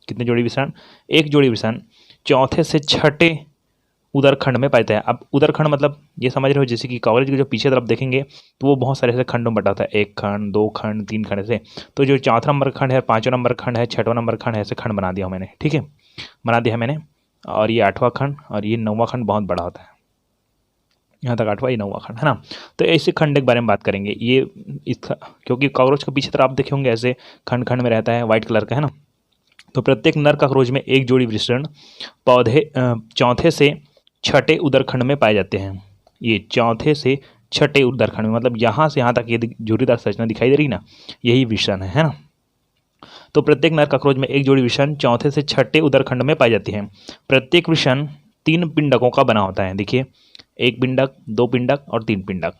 कितने जोड़ी वृषण, एक जोड़ी वृषण चौथे से छठे उदरखंड में पाते हैं। अब उदरखंड मतलब ये समझ रहे हो, जैसे कि कॉकरोच के जो पीछे तरफ देखेंगे तो वो बहुत सारे ऐसे खंडों में बटा होता है, 1 खंड, 2 खंड, 3 खंड ऐसे। तो जो 4वां नंबर खंड है, 5वां नंबर खंड है, 6वां नंबर खंड है, ऐसे खंड बना दिया मैंने, ठीक है, बना दिया है मैंने। और ये 8वां खंड और ये 9वां खंड बहुत बड़ा होता है, यहाँ तक 8वां, ये 9वां खंड, है ना। तो ऐसे खंड के बारे में बात करेंगे। ये इसका, क्योंकि कॉकरोच के पीछे तरफ आप देखे होंगे ऐसे खंड खंड में रहता है, व्हाइट कलर का, है ना। तो प्रत्येक नर कॉकरोच में एक जोड़ी वृषण पौधे चौथे से छठे उदरखंड में पाए जाते हैं। ये चौथे से छठे उदरखंड में, मतलब यहाँ से यहाँ तक ये झुर्रीदार संरचना दिखाई दे रही ना, यही वृषण है ना। तो प्रत्येक नर कॉकरोच में एक जोड़ी वृषण चौथे से छठे उदरखंड में पाई जाती है। प्रत्येक वृषण 3 पिंडकों का बना होता है। देखिए, 1 पिंडक, 2 पिंडक और 3 पिंडक।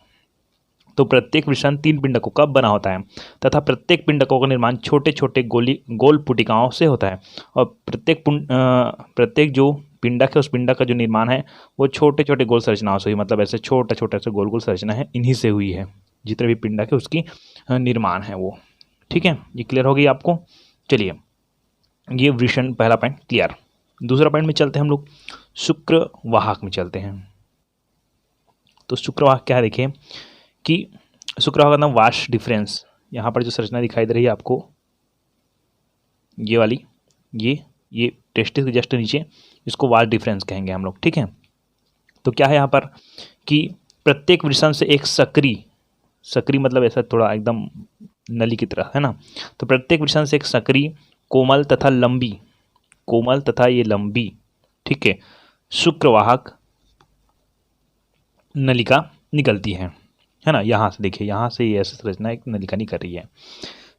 तो प्रत्येक वृषण 3 पिंडकों का बना होता है तथा प्रत्येक पिंडकों का निर्माण छोटे छोटे गोल पुटिकाओं से होता है। और प्रत्येक जो पिंडक है उस पिंडक का जो निर्माण है वो छोटे छोटे गोल संरचनाओं से हुई, मतलब ऐसे छोटा छोटा ऐसे गोल गोल संरचना है, इन्हीं से हुई है। जितने भी पिंडक है उसकी निर्माण है वो, ठीक है, ये क्लियर हो गई आपको। चलिए, ये वृषण पहला पॉइंट क्लियर। दूसरा पॉइंट में चलते हैं हम लोग, शुक्र वाहक में चलते हैं। तो शुक्र वाहक क्या है, देखिए कि शुक्र वाहक का नाम वाश डिफरेंस, यहाँ पर जो संरचना दिखाई दे रही है आपको, ये वाली, ये टेस्टिस के जस्ट नीचे, इसको वाश डिफरेंस कहेंगे हम लोग। ठीक है, तो क्या है यहाँ पर कि प्रत्येक वृषण से एक सक्रिय मतलब ऐसा थोड़ा एकदम नली की तरह है ना, तो प्रत्येक वृषण से एक सक्रिय कोमल तथा ये लंबी, ठीक है, शुक्रवाहक नलिका निकलती है ना। यहाँ से देखिए, यहाँ से ये ऐसी संरचना एक नलिका निकल रही है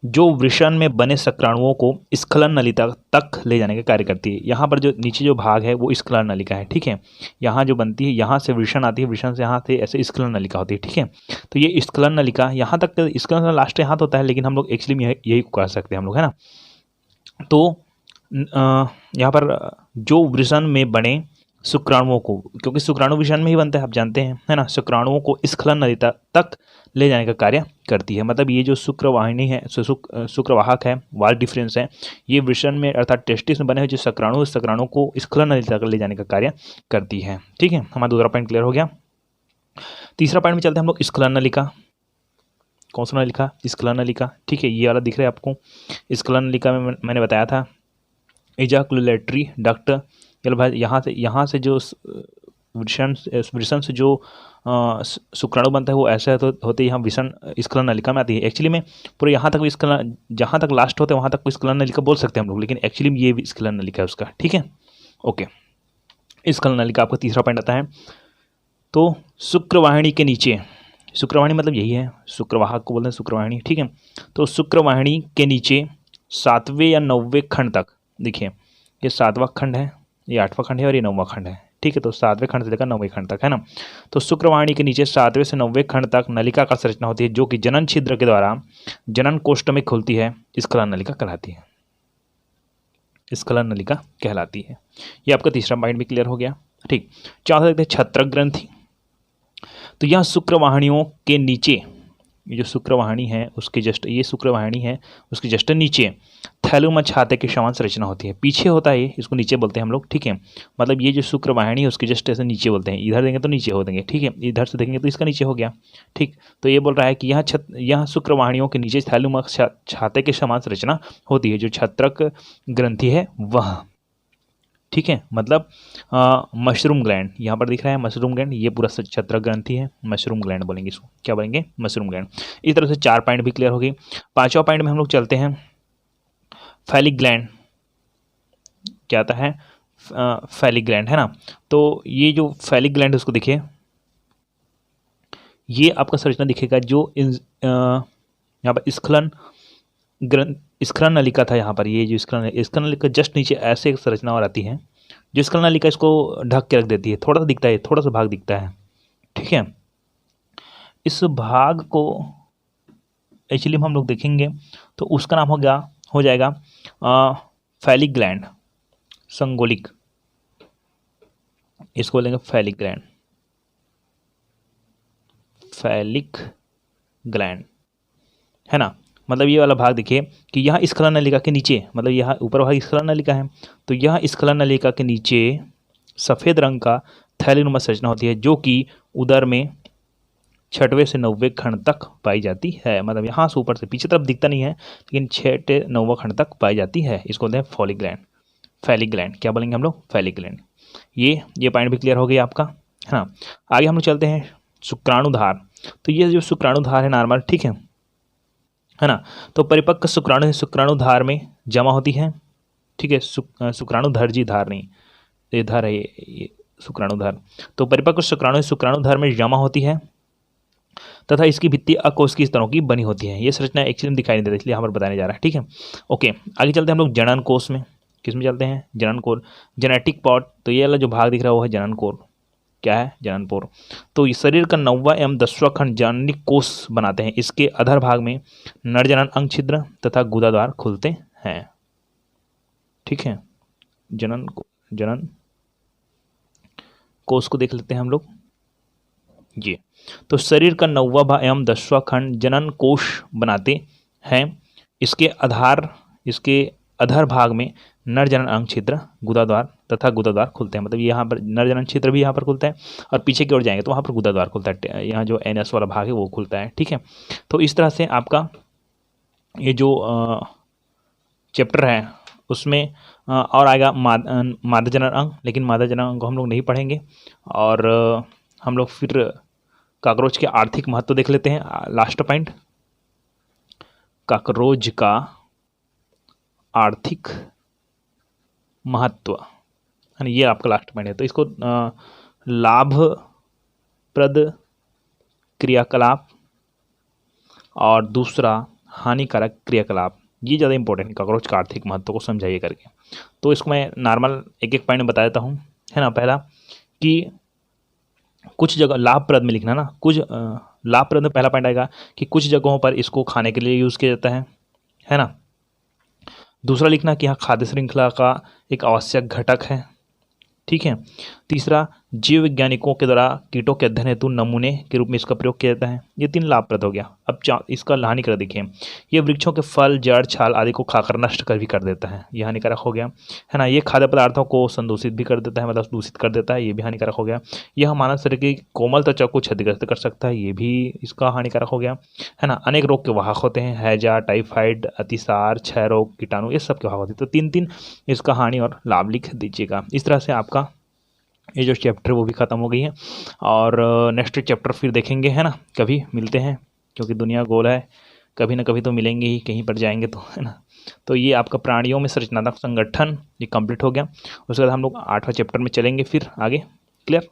जो वृषण में बने शुक्राणुओं को स्खलन नलिका तक ले जाने का कार्य करती है। यहाँ पर जो नीचे जो भाग है वो स्खलन नलिका है। ठीक है, यहाँ जो बनती है, यहाँ से वृषण आती है, वृषण से यहाँ से ऐसे स्खलन नलिका होती है। ठीक है, तो ये स्खलन नलिका यहाँ तक, स्खलन लास्ट यहाँ होता है, लेकिन हम लोग एक्चुअली यही कह सकते हैं हम लोग, है ना। तो यहाँ पर जो वृषण में बने शुक्राणुओं को, क्योंकि शुक्राणु वृषण में ही बनते हैं, आप जानते हैं, है ना, शुक्राणुओं को स्खलन नलिका तक ले जाने का कार्य करती है। मतलब ये जो शुक्रवाहिनी है, शुक्रवाहक है, वाल डिफरेंस है, ये वृषण में अर्थात टेस्टिस में बने हुए जो शुक्राणु को स्खलन नलिका तक ले जाने का कार्य करती है। ठीक है, हमारा दूसरा पॉइंट क्लियर हो गया। तीसरा पॉइंट में चलते हैं हम लोग, स्खलन नलिका। कौन सा नलिका? स्खलन नलिका। ठीक है, ये वाला दिख रहा है आपको। स्खलन नलिका में मैंने बताया था इजाकुलेटरी डक्ट, चलो भाई, यहाँ से जो वृषण से जो शुक्राणु बनता है वो ऐसे होते यहाँ वृषण स्खलन नलिका में आती है। एक्चुअली में पूरे यहाँ तक स्खलन, जहाँ तक लास्ट होते हैं वहाँ तक स्खलन नलिका बोल सकते हैं हम लोग, लेकिन एक्चुअली में ये स्खलन नलिका है उसका। ठीक है, ओके, स्खलन नलिका आपका तीसरा पॉइंट आता है। तो शुक्रवाहिनी के नीचे, शुक्रवाहिनी मतलब यही है, शुक्रवाहक को बोलते हैं शुक्रवाहिनी। ठीक है, तो शुक्रवाहिनी के नीचे 7वें या 9वें खंड तक, देखिए ये 7वां खंड है, ये 8वां खंड है और ये 9वां खंड है। ठीक है, तो 7वें खंड से लेकर 9वें खंड तक, है ना। तो शुक्रवाहिनी के नीचे 7वें से 9वें खंड तक नलिका का संरचना होती है, जो कि जनन छिद्र के द्वारा जनन कोष्ठ में खुलती है, स्खलन नलिका कहलाती है, स्खलन नलिका कहलाती है। ये आपका तीसरा पॉइंट भी क्लियर हो गया। ठीक, चौथा देखते हैं छत्रक ग्रंथि। तो यह शुक्रवाहिनियों के नीचे, ये जो शुक्रवाहिनी है उसके जस्ट, ये शुक्रवाहिनी है उसके जस्ट नीचे थैलुमा छाते के समान संरचना होती है। पीछे होता है, इसको नीचे बोलते हैं हम लोग। ठीक है, मतलब ये जो शुक्रवाहिनी है उसके जस्ट ऐसे नीचे बोलते हैं, इधर देंगे तो नीचे हो देंगे। ठीक है, इधर से देखेंगे तो इसका नीचे हो गया। ठीक, तो ये बोल रहा है कि यहाँ शुक्रवाहिनियों के नीचे थैलुमा छाते के समान संरचना होती है, जो छत्रक ग्रंथि है वह। ठीक है, मतलब मशरूम ग्लैंड यहाँ पर दिख रहा है, मशरूम ग्लैंड, ये पूरा छत्रक ग्रंथि है, मशरूम ग्लैंड बोलेंगे इसको, क्या बोलेंगे? Mushroom gland. इस तरह से 4 पॉइंट भी क्लियर हो गई। 5वां पॉइंट में हम लोग चलते हैं, फैलिक ग्लैंड। क्या आता है? फैलिक ग्लैंड, है ना। तो ये जो फैलिक ग्लैंड है उसको देखिए, ये आपका संरचना दिखेगा जो यहाँ पर स्खलन नलिका था, यहाँ पर ये जो स्खलन नलिका जस्ट नीचे ऐसे एक संरचना और आती है, जो स्खलन नलिका इसको ढक के रख देती है। थोड़ा सा दिखता है, थोड़ा सा भाग दिखता है। ठीक है, इस भाग को एक्चुअली हम लोग देखेंगे तो उसका नाम हो जाएगा फैलिक ग्लैंड, संगोलिक, इसको बोलेंगे फैलिक ग्लैंड, फैलिक ग्लैंड, है ना। मतलब ये वाला भाग देखिए कि यहाँ स्खलन नलिका के नीचे, मतलब यहाँ ऊपर भाग स्खलन नलिका है, तो यहाँ स्खलन नलिका के नीचे सफ़ेद रंग का थैलीनुमा संरचना होती है, जो कि उदर में 6वें से 9वें खंड तक पाई जाती है। मतलब यहाँ से ऊपर से पीछे तरफ दिखता नहीं है, लेकिन 6 से 9वां खंड तक पाई जाती है। इसको बोलते हैं फॉलिक ग्लैंड, फैलिक ग्लैंड, क्या बोलेंगे हम लोग? Phallic gland. ये पॉइंट भी क्लियर हो गया आपका, है ना। आगे हम लोग चलते हैं शुक्राणुधार। तो ये जो शुक्राणुधार है नॉर्मल, ठीक है ना, तो परिपक्व शुक्राणु है, शुक्राणुधार में जमा होती है। ठीक है, शुक्राणुधर जी, धार नहीं, ये धार है, ये शुक्राणुधार। तो परिपक्व शुक्राणु शुक्राणुधार में जमा होती है तथा इसकी भित्ति अकोष की स्तरों की बनी होती है। ये संरचना एक्चुअली दिखाई नहीं देती, इसलिए यहाँ पर बताने जा रहा है। ठीक है, ओके, आगे चलते हैं हम लोग जनन कोष में। किस में चलते हैं? जनन कोर, जेनेटिक पार्ट। तो ये वाला जो भाग दिख रहा है वो है जनन कोर। क्या है? जनन पोर। तो इस शरीर का 9वां एवं 10वां खंड जननी कोष बनाते हैं। इसके अधर भाग में नरजनन अंग छिद्र तथा गुदाद्वार खुलते हैं। ठीक है, जनन कोष को देख लेते हैं हम लोग। ये तो शरीर का 9वां एवं 10वां खंड जनन कोष बनाते हैं। इसके अधर भाग में नर जनन अंग क्षेत्र, गुदाद्वार तथा गुदाद्वार खुलते हैं। मतलब यहाँ पर नर जनन क्षेत्र भी यहाँ पर खुलता है और पीछे की ओर जाएंगे तो वहाँ पर गुदाद्वार खुलता है। यहाँ जो एनएस वाला भाग है वो खुलता है। ठीक है, तो इस तरह से आपका ये जो चैप्टर है उसमें और आएगा मादा जनन अंग, लेकिन मादा जनन अंग को हम लोग नहीं पढ़ेंगे। और हम लोग फिर कॉकरोच के आर्थिक महत्व देख लेते हैं। लास्ट पॉइंट, कॉकरोच का आर्थिक महत्व, यानी ये आपका लास्ट पॉइंट है। तो इसको लाभप्रद क्रियाकलाप और दूसरा हानिकारक क्रियाकलाप, ये ज़्यादा इंपॉर्टेंट है कॉकरोच का आर्थिक महत्व को समझाइए करके। तो इसको मैं नॉर्मल एक एक पॉइंट बता देता हूँ, है ना। पहला कि कुछ जगह लाभप्रद में लिखना ना, कुछ लाभप्रद में पहला पॉइंट आएगा कि कुछ जगहों पर इसको खाने के लिए यूज़ किया जाता है ना। दूसरा लिखना कि यहाँ खाद्य श्रृंखला का एक आवश्यक घटक है। ठीक है। तीसरा, जीव वैज्ञानिकों के द्वारा कीटों के अध्ययन हेतु नमूने के रूप में इसका प्रयोग किया जाता है। ये 3 लाभप्रद हो गया। अब इसका हानिकारक देखिए, ये वृक्षों के फल, जड़, छाल आदि को खाकर नष्ट कर भी कर देता है, ये हानिकारक हो गया, है ना। ये खाद्य पदार्थों को संदूषित भी कर देता है, मतलब दूषित कर देता है, ये भी हानिकारक हो गया। यह मानव शरीर की कोमल त्वचा को क्षतिग्रस्त कर सकता है, ये भी इसका हानिकारक हो गया, है ना। अनेक रोग के वाहक होते हैं, हैजा, टाइफाइड, अतिसार, क्षय रोग, कीटाणु, ये सब के वाहक होते हैं। तो 3-3 इसका हानि और लाभ लिख दीजिएगा। इस तरह से आपका ये जो चैप्टर वो भी ख़त्म हो गई है। और नेक्स्ट चैप्टर फिर देखेंगे, है ना। कभी मिलते हैं, क्योंकि दुनिया गोल है, कभी ना कभी तो मिलेंगे ही, कहीं पर जाएंगे तो, है ना। तो ये आपका प्राणियों में संरचनात्मक संगठन ये कंप्लीट हो गया। उसके बाद हम लोग 8वां चैप्टर में चलेंगे फिर आगे। क्लियर।